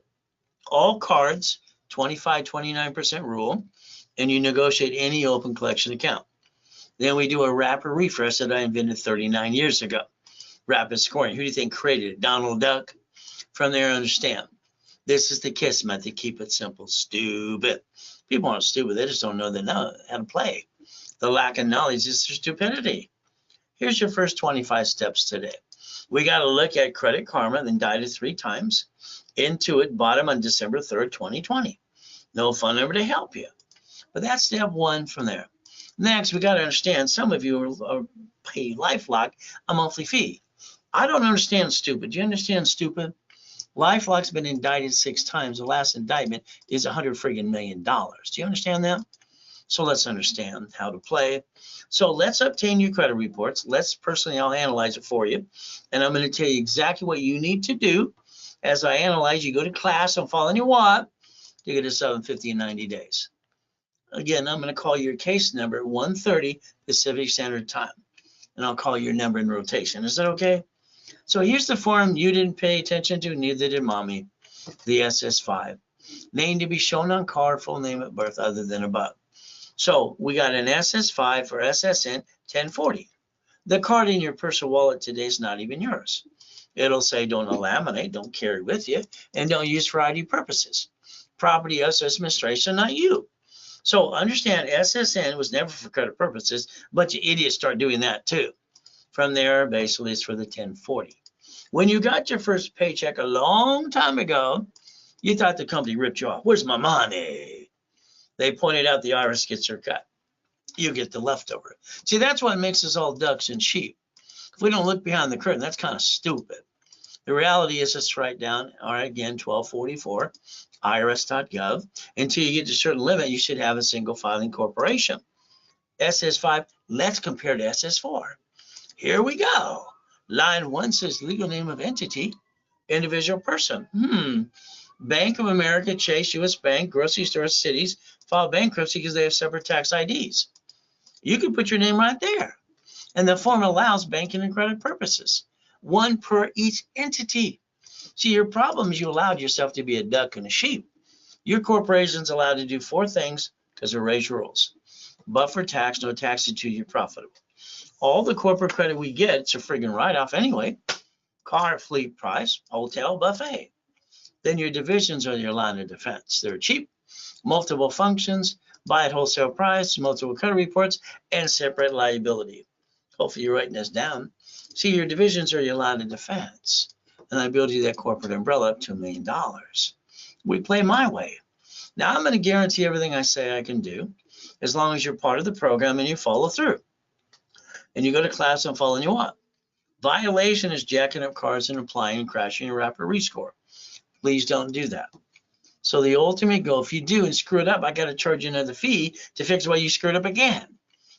All cards, 25, 29% rule, and you negotiate any open collection account. Then we do a rapid refresh that I invented 39 years ago. Rapid scoring. Who do you think created it? Donald Duck? From there, understand. This is the KISS method. Keep it simple. Stupid. People aren't stupid. They just don't know how to play. The lack of knowledge is their stupidity. Here's your first 25 steps today. We got to look at Credit Karma, indicted 3 times. Intuit bought them on December 3rd, 2020. No phone number to help you. But that's step 1 from there. Next, we got to understand some of you are pay LifeLock a monthly fee. I don't understand stupid. Do you understand stupid? LifeLock's been indicted 6 times. The last indictment is $100 million. Do you understand that? So let's understand how to play. So let's obtain your credit reports. I'll analyze it for you. And I'm going to tell you exactly what you need to do. As I analyze, you go to class, I'm following you what? To get a 750 in 90 days. Again, I'm going to call your case number at 1:30 Pacific Standard Time. And I'll call your number in rotation. Is that okay? So here's the form you didn't pay attention to, neither did mommy, the SS5. Name to be shown on card, full name at birth other than above. So we got an SS5 for SSN 1040. The card in your purse or wallet today is not even yours. It'll say don't laminate, don't carry with you, and don't use for ID purposes. Property of administration, not you. So understand SSN was never for credit purposes, but you idiots start doing that too. From there, basically, it's for the 1040. When you got your first paycheck a long time ago, you thought the company ripped you off. Where's my money? They pointed out the IRS gets their cut. You get the leftover. See, that's what makes us all ducks and sheep. If we don't look behind the curtain, that's kind of stupid. The reality is, let's write down, all right, again, 1244, irs.gov. Until you get to a certain limit, you should have a single filing corporation. SS5, let's compare to SS4. Here we go. Line 1 says legal name of entity, individual person. Bank of America, Chase, U.S. Bank, grocery stores, cities file bankruptcy because they have separate tax IDs. You can put your name right there. And the form allows banking and credit purposes. 1 per each entity. See, your problem is you allowed yourself to be a duck and a sheep. Your corporation's allowed to do 4 things because of Ray's rules. Buffer tax, no tax until you're profitable. All the corporate credit we get, it's a friggin' write-off anyway. Car, fleet price, hotel, buffet. Then your divisions are your line of defense. They're cheap, multiple functions, buy at wholesale price, multiple credit reports, and separate liability. Hopefully you're writing this down. See, your divisions are your line of defense. And I build you that corporate umbrella up to $1 million. We play my way. Now I'm going to guarantee everything I say I can do. as long as you're part of the program and you follow through. And you go to class and following you up. Violation is jacking up cards and applying and crashing your rapid rescore. Please don't do that. So the ultimate goal, if you do and screw it up, I got to charge you another fee to fix why you screwed up again,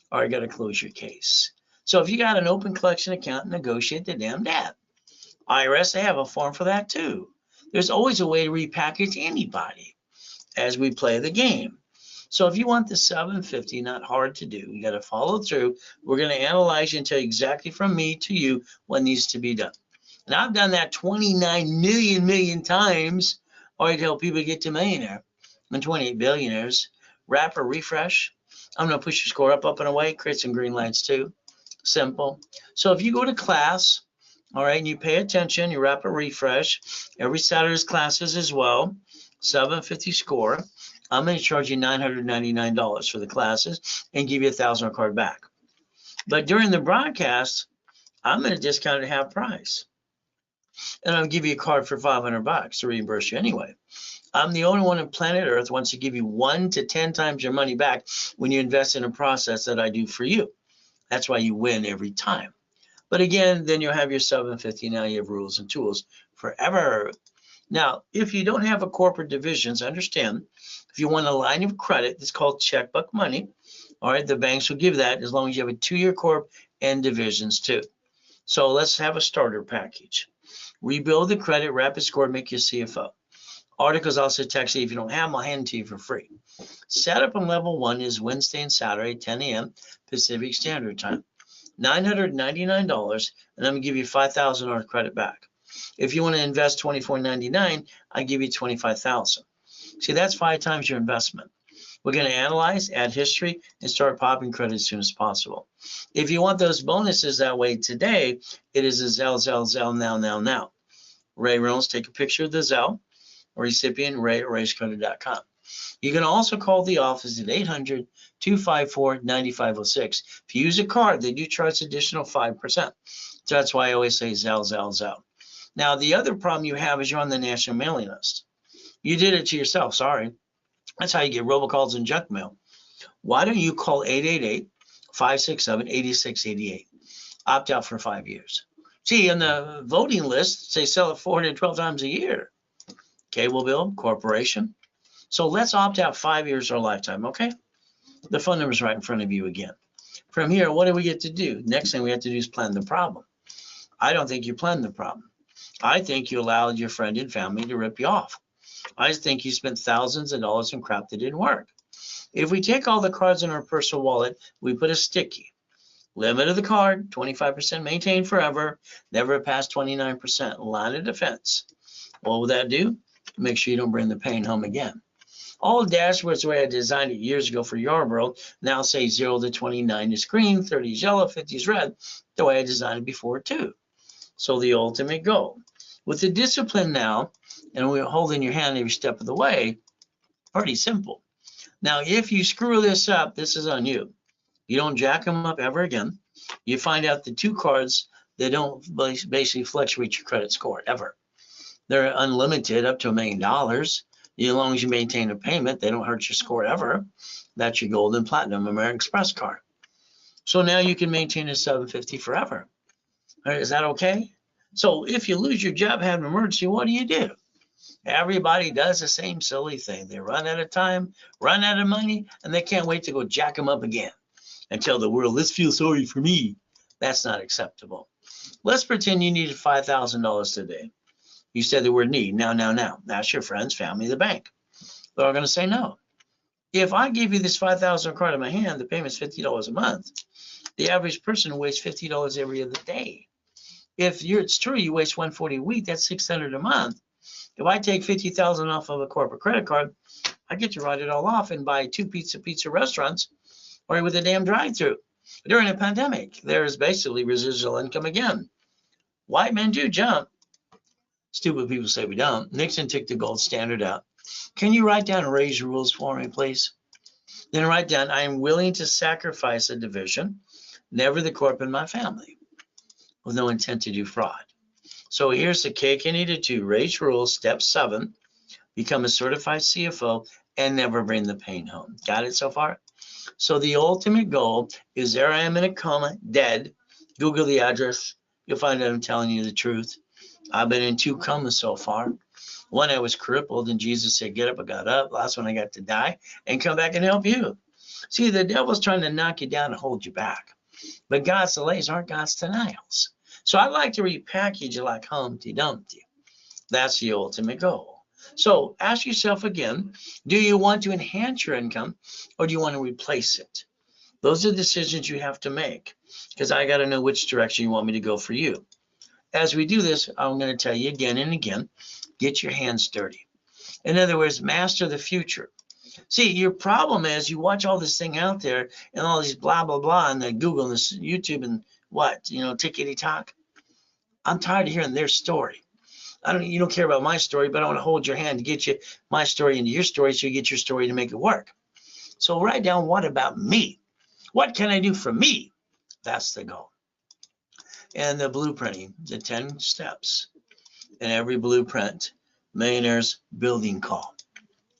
or I got to close your case. So if you got an open collection account, negotiate the damn debt. IRS, they have a form for that too. There's always a way to repackage anybody as we play the game. So if you want the 750, not hard to do, you got to follow through. We're going to analyze you and tell you exactly from me to you what needs to be done. And I've done that 29 million times. Or I help people get to millionaire and 28 billionaires. Rapid refresh. I'm going to push your score up and away. Create some green lights too. Simple. So if you go to class, all right, and you pay attention, you rapid refresh. Every Saturday's classes as well. 750 score. I'm going to charge you $999 for the classes and give you $1,000 card back. But during the broadcast, I'm going to discount it half price. And I'll give you a card for $500 to reimburse you anyway. I'm the only one on planet Earth wants to give you 1 to 10 times your money back when you invest in a process that I do for you. That's why you win every time. But again, then you'll have your 750. Now you have rules and tools forever. Now, if you don't have a corporate divisions, understand, if you want a line of credit, it's called checkbook money. All right, the banks will give that as long as you have a 2-year corp and divisions too. So let's have a starter package. Rebuild the credit, rapid score, make you CFO. Articles also text you. If you don't have them, I'll hand them to you for free. Setup on level 1 is Wednesday and Saturday, 10 a.m. Pacific Standard Time. $999, and I'm gonna give you $5,000 credit back. If you want to invest $24.99, I give you $25,000. See, that's 5 times your investment. We're going to analyze, add history, and start popping credit as soon as possible. If you want those bonuses that way today, it is a Zelle now. Ray Reynolds, take a picture of the Zelle, recipient ray@racecredit.com. You can also call the office at 800-254-9506. If you use a card, they do charge additional 5%. So that's why I always say Zelle. Now, the other problem you have is you're on the national mailing list. You did it to yourself, sorry. That's how you get robocalls and junk mail. Why don't you call 888-567-8688? Opt out for 5 years. See, on the voting list, they sell it 412 times a year. Cable bill, corporation. So let's opt out 5 years or a lifetime, okay? The phone number is right in front of you again. From here, what do we get to do? Next thing we have to do is plan the problem. I don't think you planned the problem. I think you allowed your friend and family to rip you off. I think you spent thousands of dollars on crap that didn't work. If we take all the cards in our personal wallet, we put a sticky. Limit of the card, 25% maintained forever, never past 29%. Line of defense. What will that do? Make sure you don't bring the pain home again. All dashboards the way I designed it years ago for your world now say 0 to 29 is green, 30 is yellow, 50 is red, the way I designed it before too. So the ultimate goal. With the discipline now, and we're holding your hand every step of the way, pretty simple. Now, if you screw this up, this is on you. You don't jack them up ever again. You find out the 2 cards that don't basically fluctuate your credit score ever. They're unlimited up to $1 million. As long as you maintain a payment, they don't hurt your score ever. That's your gold and platinum American Express card. So now you can maintain a 750 forever. All right, is that okay? So if you lose your job, have an emergency, what do? Everybody does the same silly thing. They run out of time, run out of money, and they can't wait to go jack them up again and tell the world, let's feel sorry for me. That's not acceptable. Let's pretend you needed $5,000 today. You said the word need. Now. Ask your friends, family, the bank. They're all going to say no. If I give you this $5,000 card in my hand, the payment's $50 a month. The average person wastes $50 every other day. If it's true, you waste $140 a week, that's $600 a month. If I take $50,000 off of a corporate credit card, I get to write it all off and buy 2 pizza restaurants or with a damn drive-through. During a pandemic, there is basically residual income again. White men do jump. Stupid people say we don't. Nixon took the gold standard out. Can you write down Ray's rules for me, please? Then write down, I am willing to sacrifice a division, never the corp in my family, with no intent to do fraud. So here's the cake you need to do. Ray's rules, step 7, become a certified CFO and never bring the pain home. Got it so far? So the ultimate goal is there I am in a coma, dead. Google the address. You'll find out I'm telling you the truth. I've been in 2 comas so far. One, I was crippled, and Jesus said, get up. I got up. Last one, I got to die and come back and help you. See, the devil's trying to knock you down and hold you back. But God's delays aren't God's denials. So I like to repackage it like Humpty Dumpty. That's the ultimate goal. So ask yourself again, do you want to enhance your income or do you want to replace it? Those are decisions you have to make, because I got to know which direction you want me to go for you. As we do this, I'm going to tell you again and again, get your hands dirty. In other words, master the future. See, your problem is you watch all this thing out there and all these blah, blah, blah, and the Google and this YouTube and what, tickety talk. I'm tired of hearing their story. You don't care about my story, but I want to hold your hand to get you my story into your story so you get your story to make it work. So write down, what about me? What can I do for me? That's the goal. And the blueprinting, the 10 steps. In every blueprint, millionaire's building call.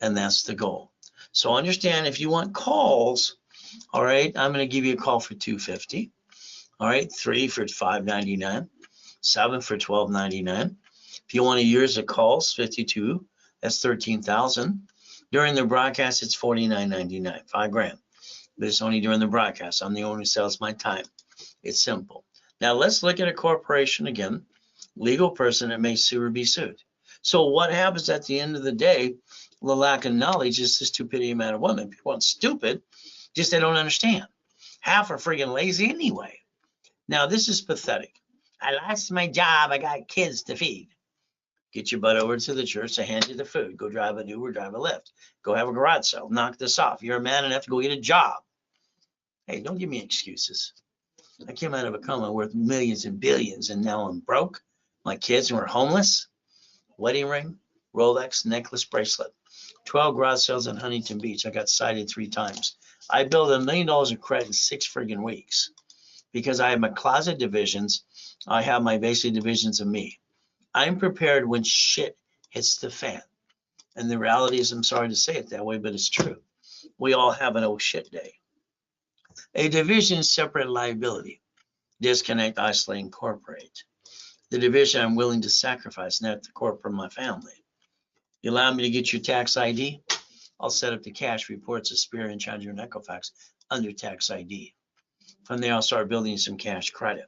And that's the goal. So understand, if you want calls, all right, I'm going to give you a call for $250. All right, 3 for $5.99, 7 for $12.99. If you want a year's of calls, 52, that's 13,000. During the broadcast, it's $49.99, $5,000. But it's only during the broadcast. I'm the one who sells my time. It's simple. Now let's look at a corporation again. Legal person that may sue or be sued. So what happens at the end of the day? The lack of knowledge is the stupidity of man or woman. People aren't stupid, just they don't understand. Half are friggin' lazy anyway. Now this is pathetic. I lost my job. I got kids to feed. Get your butt over to the church. They hand you the food. Go drive an Uber, drive a Lyft. Go have a garage sale. Knock this off. You're a man enough to go get a job. Hey, don't give me excuses. I came out of a coma worth millions and billions, and now I'm broke. My kids were homeless. Wedding ring, Rolex, necklace, bracelet. 12 garage sales in Huntington Beach. I got cited 3 times. I built $1 million of credit in 6 friggin' weeks because I have my closet divisions. I have my basic divisions of me. I'm prepared when shit hits the fan. And the reality is, I'm sorry to say it that way, but it's true. We all have an oh shit day. A division is separate liability. Disconnect, isolate, incorporate. The division I'm willing to sacrifice, not the corporate of my family. You allow me to get your tax ID? I'll set up the cash reports, Experian, Challenger, and Equifax under tax ID. From there, I'll start building some cash credit.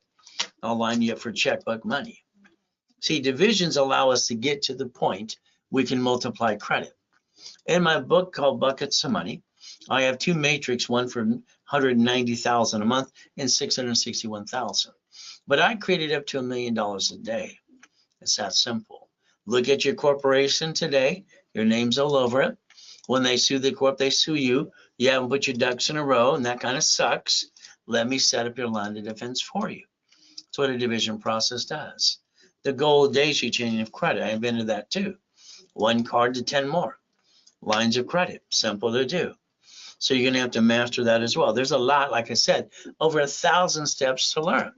I'll line you up for checkbook money. See, divisions allow us to get to the point we can multiply credit. In my book called Buckets of Money, I have 2 matrix, one for $190,000 a month and $661,000. But I created up to $1 million a day. It's that simple. Look at your corporation today. Your name's all over it. When they sue the corp, they sue you. You haven't put your ducks in a row, and that kind of sucks. Let me set up your line of defense for you. That's what a division process does. The goal of daisy chaining of credit, I invented that too. 1 card to 10 more. Lines of credit, simple to do. So you're gonna have to master that as well. There's a lot, like I said, over 1,000 steps to learn.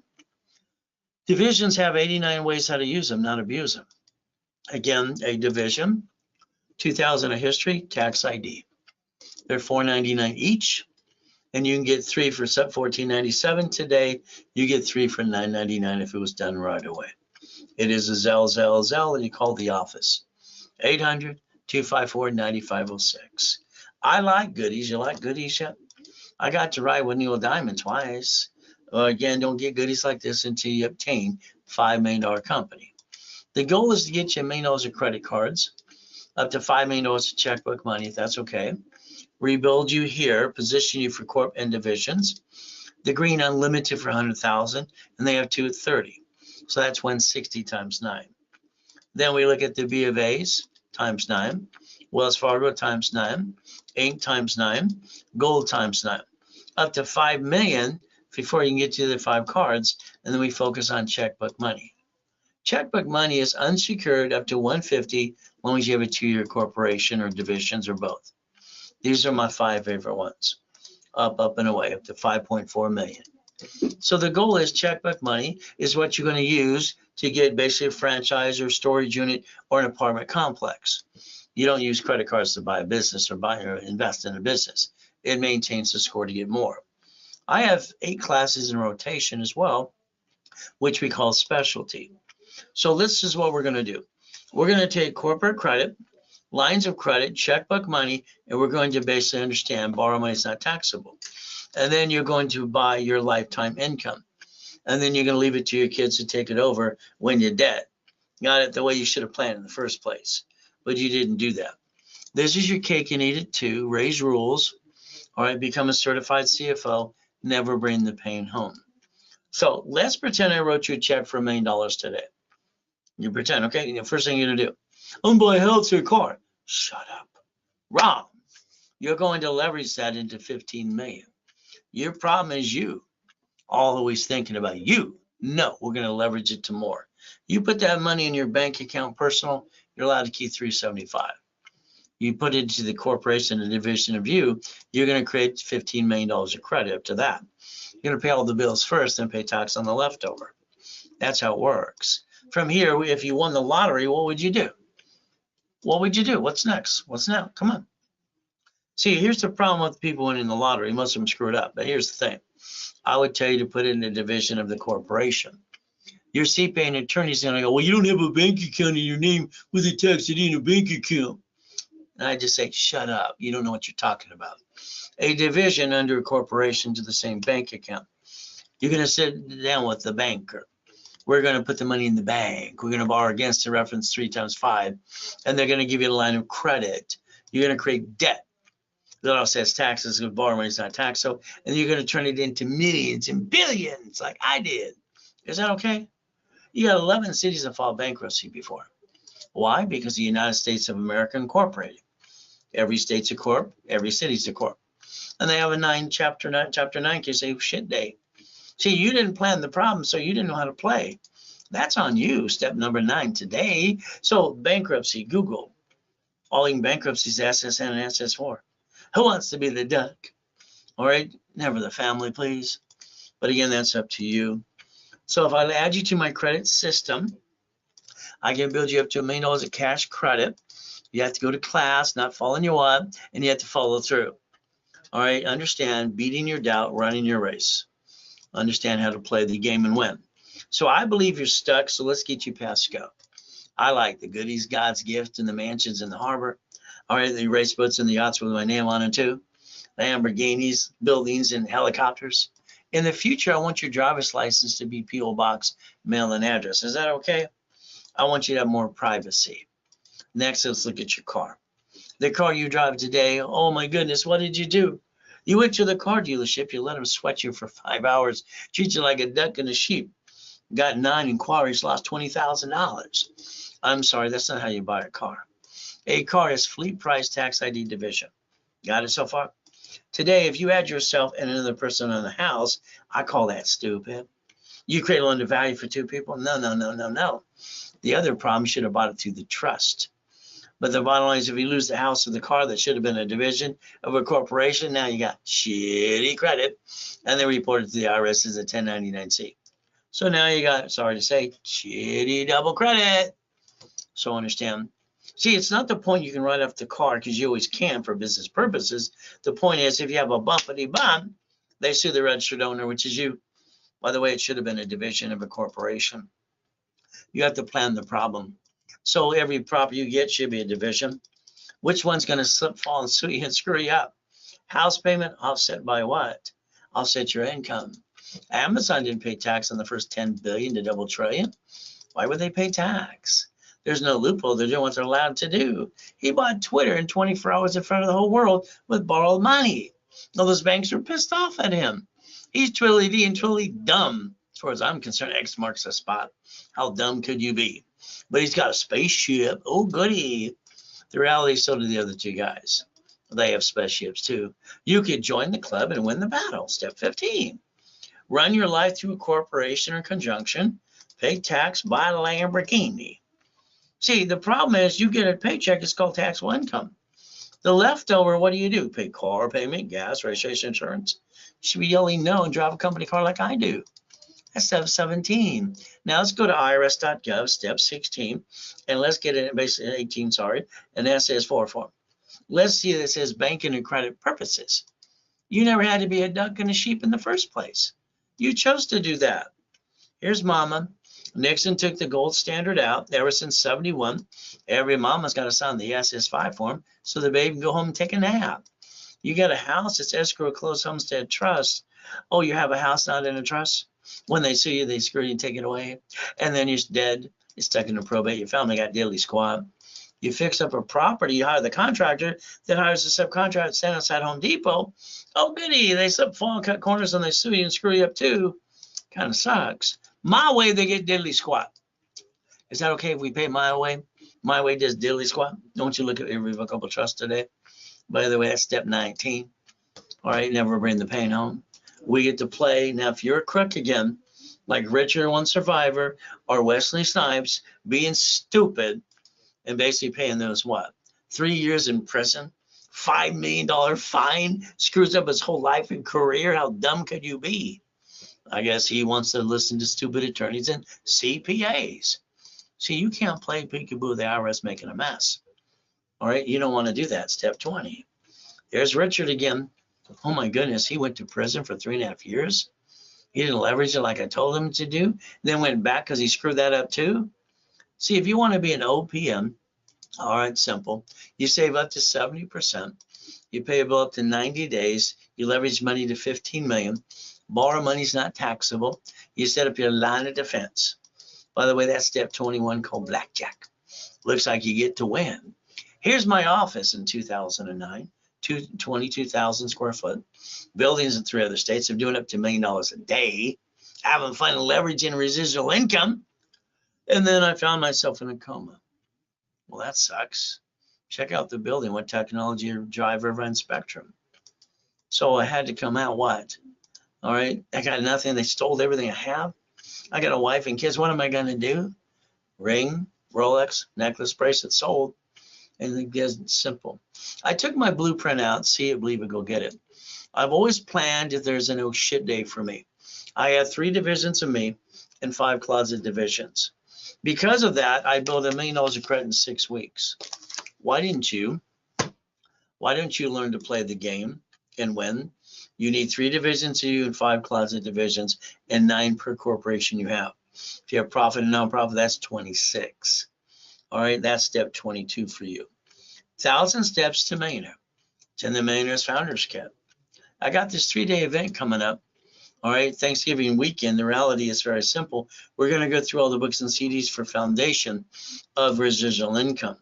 Divisions have 89 ways how to use them, not abuse them. Again, a division, 2,000 of history, tax ID. They're $4.99 each, and you can get 3 for $14.97 today. You get 3 for $9.99 if it was done right away. It is a Zelle, and you call the office. 800-254-9506. I like goodies. You like goodies yet? I got to ride with Neil Diamond twice. Again, don't get goodies like this until you obtain $5 million company. The goal is to get you $1 million of credit cards, up to $5 million of checkbook money, if that's okay. Rebuild you here, position you for corp and divisions. The green unlimited for 100,000, and they have 2 at 30. So that's 160 times 9. Then we look at the B of A's times 9, Wells Fargo times 9, Inc. times 9, Gold times 9, up to 5 million before you can get to the 5 cards, and then we focus on checkbook money. Checkbook money is unsecured up to 150, as long as you have a 2-year corporation or divisions or both. These are my 5 favorite ones. Up and away, up to 5.4 million. So the goal is checkbook money is what you're going to use to get basically a franchise or storage unit or an apartment complex. You don't use credit cards to buy a business or buy or invest in a business. it maintains the score to get more. I have 8 classes in rotation as well, which we call specialty. So this is what we're going to do. We're going to take corporate credit, lines of credit, checkbook money, and we're going to basically understand borrow money is not taxable. And then you're going to buy your lifetime income. And then you're going to leave it to your kids to take it over when you're dead. Got it the way you should have planned in the first place. But you didn't do that. This is your cake and eat it too. Raise rules. All right, become a certified CFO. Never bring the pain home. So let's pretend I wrote you a check for $1 million today. You pretend, okay? The first thing you're going to do, I'm going to buy a healthier car. Shut up. Wrong. You're going to leverage that into 15 million. Your problem is you. Always thinking about you. No, we're going to leverage it to more. You put that money in your bank account personal, you're allowed to keep 375. You put it into the corporation, a division of you, you're going to create $15 million of credit up to that. You're going to pay all the bills first, then pay tax on the leftover. That's how it works. From here, if you won the lottery, what would you do? What would you do? What's next? What's now? Come on. See, here's the problem with people winning the lottery. Most of them screw it up. But here's the thing. I would tell you to put it in a division of the corporation. Your CPA and attorney is going to go, well, you don't have a bank account in your name with a tax ID in a bank account. And I just say, shut up. You don't know what you're talking about. A division under a corporation to the same bank account. You're going to sit down with the banker. We're going to put the money in the bank. We're going to borrow against the reference 3 times 5. And they're going to give you a line of credit. You're going to create debt. That all says taxes, because borrow money is not taxed. So, and you're going to turn it into millions and billions like I did. Is that okay? You got 11 cities that filed bankruptcy before. Why? Because the United States of America Incorporated. Every state's a corp, every city's a corp. And they have a chapter 9 case, say shit day. See, you didn't plan the problem, so you didn't know how to play. That's on you, step number 9 today. So bankruptcy, Google. All in bankruptcies, SSN and SS4. Who wants to be the duck? All right, never the family, please. But again, that's up to you. So if I add you to my credit system, I can build you up to $1 million of cash credit. You have to go to class, not following you up, and you have to follow through. All right, understand beating your doubt, running your race. Understand how to play the game and win. So I believe you're stuck, so let's get you past go. I like the goodies, God's gift, and the mansions in the harbor. All right, the race boats and the yachts with my name on it too. The Lamborghinis, buildings, and helicopters. In the future, I want your driver's license to be P.O. Box, mail, and address. Is that okay? I want you to have more privacy. Next, let's look at your car. The car you drive today, oh my goodness, what did you do? You went to the car dealership, you let them sweat you for 5 hours, treat you like a duck and a sheep. Got 9 inquiries, lost $20,000. I'm sorry, that's not how you buy a car. A car is fleet price tax ID division. Got it so far? Today, if you add yourself and another person in the house, I call that stupid. You create a loan to value for 2 people? No. The other problem, you should have bought it through the trust. But the bottom line is if you lose the house or the car, that should have been a division of a corporation. Now you got shitty credit, and they report it to the IRS as a 1099-C. So now you got, sorry to say, shitty double credit. So understand. See, it's not the point you can write off the car because you always can for business purposes. The point is if you have a bumpity bump, they sue the registered owner, which is you. By the way, it should have been a division of a corporation. You have to plan the problem. So every property you get should be a division. Which one's going to slip, fall, and screw you up? House payment offset by what? Offset your income. Amazon didn't pay tax on the first 10 billion to double trillion. Why would they pay tax? There's no loophole. They're doing what they're allowed to do. He bought Twitter in 24 hours in front of the whole world with borrowed money. All those banks are pissed off at him. He's truly and truly dumb. As far as I'm concerned, X marks the spot. How dumb could you be? But he's got a spaceship. Oh, goody. The reality is so do the other 2 guys. They have spaceships too. You could join the club and win the battle. Step 15. Run your life through a corporation or conjunction. Pay tax, buy a Lamborghini. See, the problem is you get a paycheck, it's called taxable income. The leftover, what do? Pay car payment, gas, registration, insurance. You should be yelling no and drive a company car like I do. That's step 17. Now let's go to irs.gov, step 16, and let's get it, basically 18, sorry, and that says 4 form. Let's see that it says banking and credit purposes. You never had to be a duck and a sheep in the first place. You chose to do that. Here's mama. Nixon took the gold standard out ever since 71. Every mama's got to sign the SS5 form so the baby can go home and take a nap. You got a house, it's escrow, closed homestead trust. Oh, you have a house not in a trust? When they sue you, they screw you and take it away. And then you're dead. You're stuck in a probate. Your family got diddly squat. You fix up a property, you hire the contractor, then hires the subcontractor to stand outside Home Depot. Oh, goody, they slip, fall, and cut corners, and they sue you and screw you up too. Kind of sucks. My way, they get diddly squat. Is that okay if we pay my way? My way does diddly squat. Don't you look at irrevocable trust today? By the way, that's step 19. All right, never bring the pain home. We get to play. Now, if you're a crook again, like Richard One Survivor or Wesley Snipes, being stupid and basically paying those what? 3 years in prison, $5 million fine, screws up his whole life and career. How dumb could you be? I guess he wants to listen to stupid attorneys and CPAs. See, you can't play peekaboo with the IRS making a mess. All right, you don't want to do that. Step 20. There's Richard again. Oh my goodness, he went to prison for 3.5 years. He didn't leverage it like I told him to do. Then went back because he screwed that up too. See, if you want to be an OPM, all right, simple. You save up to 70%. You pay a bill up to 90 days. You leverage money to 15 million. Borrow money is not taxable. You set up your line of defense. By the way, that's step 21 called blackjack. Looks like you get to win. Here's my office in 2009, 22,000 square foot. Buildings in 3 other states. I'm doing up to $1 million a day. Having fun leveraging residual income. And then I found myself in a coma. Well, that sucks. Check out the building. What technology or driver run Spectrum? So I had to come out what? All right, I got nothing. They stole everything I have. I got a wife and kids. What am I going to do? Ring, Rolex, necklace, bracelet, sold. And it's simple. I took my blueprint out, see it, believe it, go get it. I've always planned if there's a no shit day for me. I have 3 divisions of me and 5 closet divisions. Because of that, I built $1 million of credit in 6 weeks. Why don't you learn to play the game and win? You need 3 divisions of you and 5 closet divisions and 9 per corporation you have. If you have profit and nonprofit, that's 26. All right, that's step 22 for you. 1,000 steps to millionaire. It's in the Millionaires Founders Kit. I got this 3-day event coming up. All right, Thanksgiving weekend. The reality is very simple. We're going to go through all the books and CDs for foundation of residual income,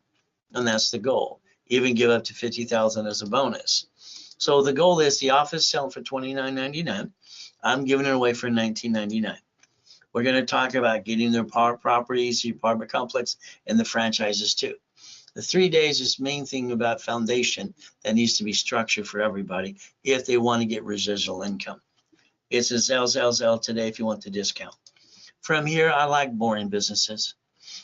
and that's the goal. Even give up to $50,000 as a bonus. So the goal is the office selling for $29.99. I'm giving it away for $19.99. We're going to talk about getting their properties, the apartment complex, and the franchises too. The 3 days is main thing about foundation that needs to be structured for everybody if they want to get residual income. It's a ZLZL today if you want the discount. From here, I like boring businesses.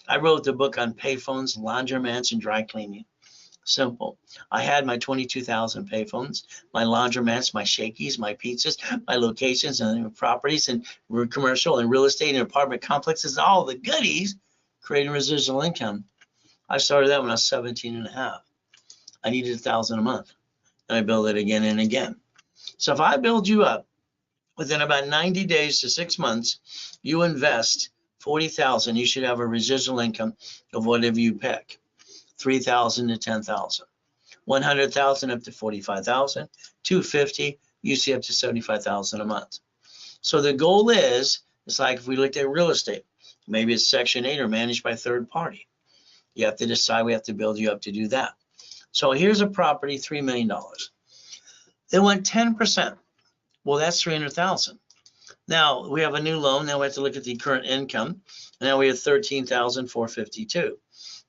I wrote the book on payphones, laundromats, and dry cleaning. Simple. I had my 22,000 payphones, my laundromats, my shakies, my pizzas, my locations and properties and commercial and real estate and apartment complexes, all the goodies, creating residual income. I started that when I was 17 and a half. I needed $1,000 a month, and I built it again and again. So if I build you up within about 90 days to 6 months, you invest $40,000, you should have a residual income of whatever you pick. $3,000 to $10,000, $100,000 up to $45,000, $250,000, you see up to $75,000 a month. So the goal is, it's like if we looked at real estate, maybe it's Section 8 or managed by third party. You have to decide, we have to build you up to do that. So here's a property, $3 million. They want 10%. Well, that's $300,000. Now we have a new loan. Now we have to look at the current income. Now we have $13,452.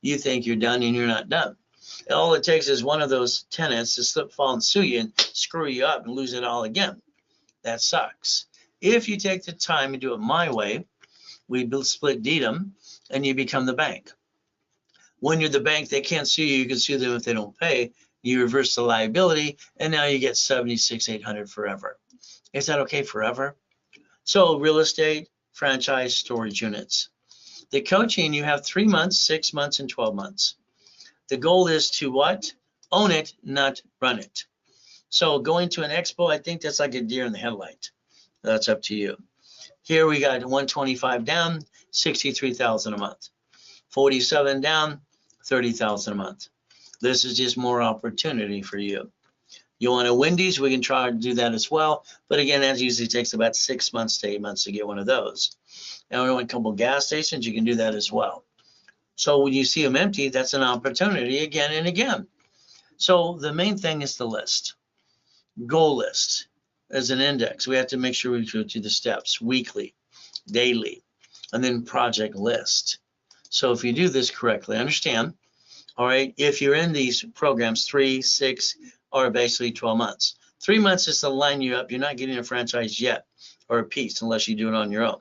You think you're done and you're not done. And all it takes is one of those tenants to slip, fall, and sue you and screw you up and lose it all again. That sucks. If you take the time and do it my way, we split deed them and you become the bank. When you're the bank, they can't sue you. You can sue them if they don't pay. You reverse the liability, and now you get $76,800 forever. Is that okay forever? So real estate, franchise, storage units. The coaching, you have 3 months, 6 months, and 12 months. The goal is to what? Own it, not run it. So going to an expo, I think that's like a deer in the headlight. That's up to you. Here we got 125 down, 63,000 a month. 47 down, 30,000 a month. This is just more opportunity for you. You want a Wendy's, we can try to do that as well. But again, that usually takes about 6 months to 8 months to get one of those. Now we want a couple gas stations, you can do that as well. So when you see them empty, that's an opportunity again and again. So the main thing is the list. Goal list as an index. We have to make sure we go through the steps weekly, daily, and then project list. So if you do this correctly, understand, all right, if you're in these programs, 3, 6, or basically 12 months. 3 months is to line you up. You're not getting a franchise yet or a piece unless you do it on your own.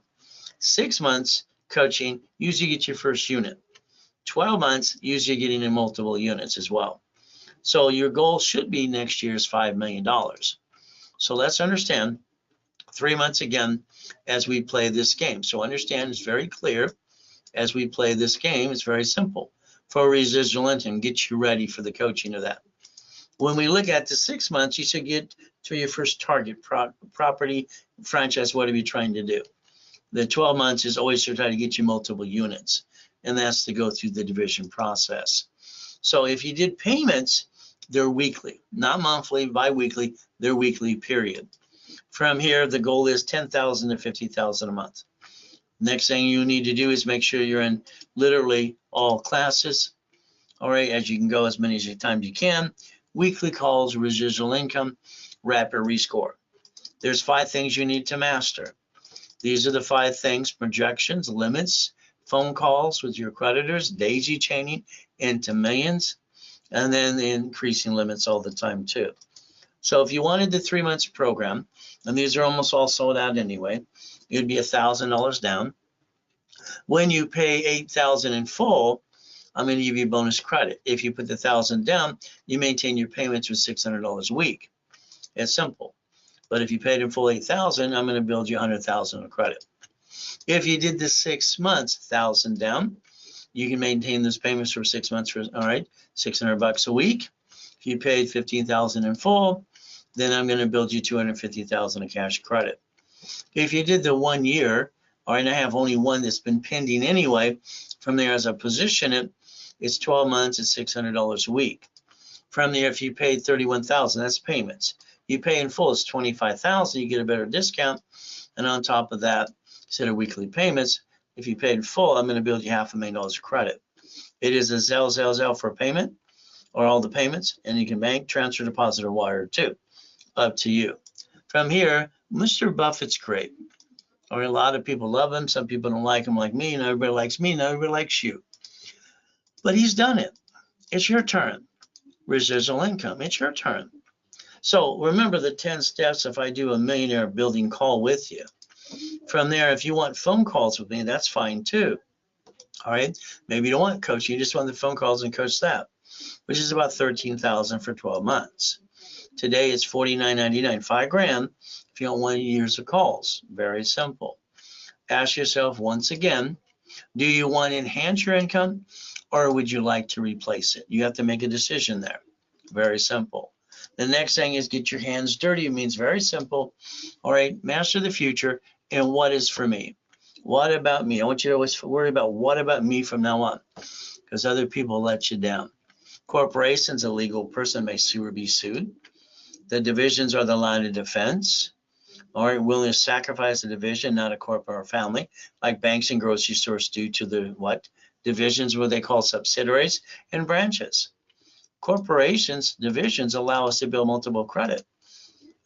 6 months coaching, usually get your first unit. 12 months, usually getting in multiple units as well. So your goal should be next year's $5 million. So let's understand 3 months again as we play this game. So understand it's very clear as we play this game. It's very simple. For residual income, get you ready for the coaching of that. When we look at the 6 months, you should get to your first target property, franchise, whatever you're trying to do. The 12 months is always to try to get you multiple units, and that's to go through the division process. So if you did payments, they're weekly, not monthly, bi-weekly, they're weekly, period. From here, the goal is 10,000 to 50,000 a month. Next thing you need to do is make sure you're in literally all classes, all right, as you can go as many times you can. Weekly calls, residual income, rapid rescore. There's 5 things you need to master. These are the 5 things: projections, limits, phone calls with your creditors, daisy chaining into millions, and then the increasing limits all the time too. So if you wanted the 3 months program, and these are almost all sold out anyway, it would be $1,000 down. When you pay $8,000 in full, I'm going to give you bonus credit. If you put the $1,000 down, you maintain your payments with $600 a week. It's simple. But if you paid in full $8,000, I'm going to build you $100,000 of credit. If you did the 6 months, $1,000 down, you can maintain those payments for 6 months for, all right, $600 a week. If you paid $15,000 in full, then I'm going to build you $250,000 of cash credit. If you did the 1 year, all right, and I have only one that's been pending anyway, from there as I position it, it's 12 months at $600 a week. From there, if you paid $31,000, that's payments. You pay in full, it's $25,000, you get a better discount. And on top of that, instead of weekly payments, if you paid in full, I'm going to build you $500,000 of credit. It is a Zelle for payment, or all the payments, and you can bank, transfer, deposit, or wire too. Up to you. From here, Mr. Buffett's great. Or a lot of people love him. Some people don't like him, like me, and everybody likes me, and everybody likes you. But he's done it. It's your turn. Residual income, it's your turn. So remember the 10 steps if I do a millionaire building call with you. From there, if you want phone calls with me, that's fine too. All right, maybe you don't want coaching, you just want the phone calls and coach that, which is about $13,000 for 12 months. Today it's $49.99, $5,000 if you don't want years of calls. Very simple. Ask yourself once again, do you want to enhance your income, or would you like to replace it? You have to make a decision there. Very simple. The next thing is get your hands dirty. It means very simple. All right, master the future and what is for me. What about me? I want you to always worry about what about me from now on, because other people let you down. Corporations, a legal person may sue or be sued. The divisions are the line of defense. All right, willing to sacrifice a division, not a corporate or family, like banks and grocery stores do to the what? Divisions, what they call subsidiaries and branches. Corporations, divisions allow us to build multiple credit.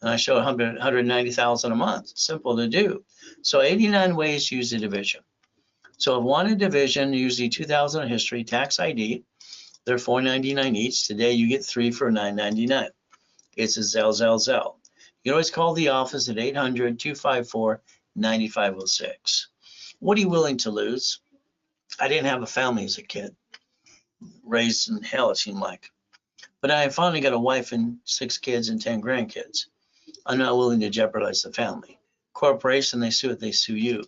And I show 190,000 a month. Simple to do. So 89 ways to use a division. So if one a division, usually 2,000 of history, tax ID, they're $4.99 each. Today you get 3 for $9.99. It's a Zelle. You can always call the office at 800-254-9506. What are you willing to lose? I didn't have a family as a kid. Raised in hell, it seemed like. But I finally got a wife and 6 kids and 10 grandkids. I'm not willing to jeopardize the family. Corporation, they sue it, they sue you.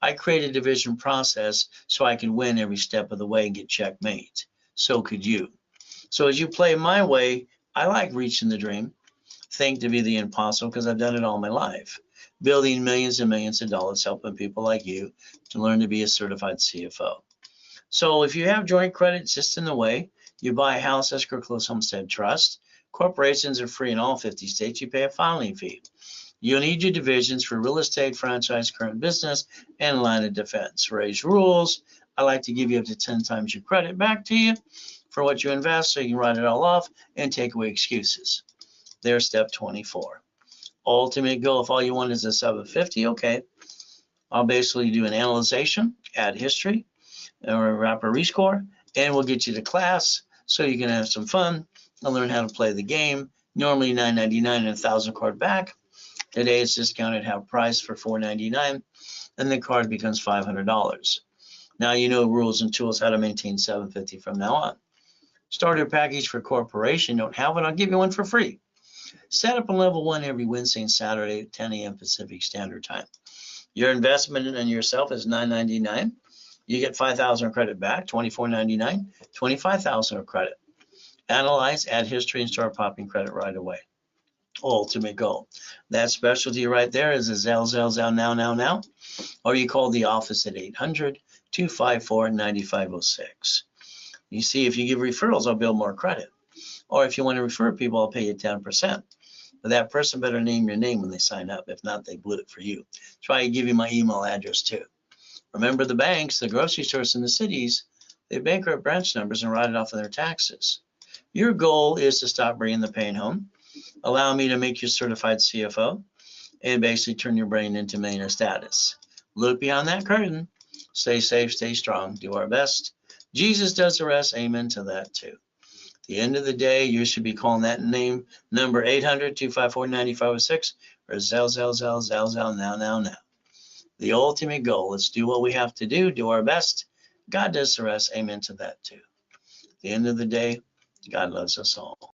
I created a division process so I could win every step of the way and get checkmate. So could you. So as you play my way, I like reaching the dream. think to be the impossible because I've done it all my life, building millions and millions of dollars, helping people like you to learn to be a certified CFO. So if you have joint credit, it's just in the way. You buy a house, escrow, close, homestead, trust. Corporations are free in all 50 states. You pay a filing fee. You'll need your divisions for real estate, franchise, current business, and line of defense. Ray's rules. I like to give you up to 10 times your credit back to you for what you invest so you can write it all off and take away excuses. There's step 24. Ultimate goal, if all you want is a 750, okay. I'll basically do an analyzation, add history, or a wrap a rescore, and we'll get you to class so you can have some fun and learn how to play the game. Normally $9.99 and 1,000 card back. Today it's discounted half price for $4.99, and the card becomes $500. Now you know rules and tools how to maintain 750 from now on. Starter package for corporation, don't have it, I'll give you one for free. Set up a level 1 every Wednesday and Saturday at 10 a.m. Pacific Standard Time. Your investment in yourself is $9.99. You get 5,000 credit back, $24.99, 25,000 of credit. Analyze, add history, and start popping credit right away. Ultimate goal. That specialty right there is a Zelle now, or you call the office at 800-254-9506. You see, if you give referrals, I'll build more credit. Or if you want to refer people, I'll pay you 10%. But that person better name your name when they sign up. If not, they blew it for you. Try to give you my email address too. Remember the banks, the grocery stores in the cities, they bankrupt branch numbers and write it off of their taxes. Your goal is to stop bringing the pain home. Allow me to make you certified CFO and basically turn your brain into millionaire status. Look beyond that curtain. Stay safe, stay strong, do our best. Jesus does the rest. Amen to that too. At the end of the day, you should be calling that name number 800-254-9506 or Zelle now. The ultimate goal is do what we have to do our best. God does the rest. Amen to that too. At the end of the day, God loves us all.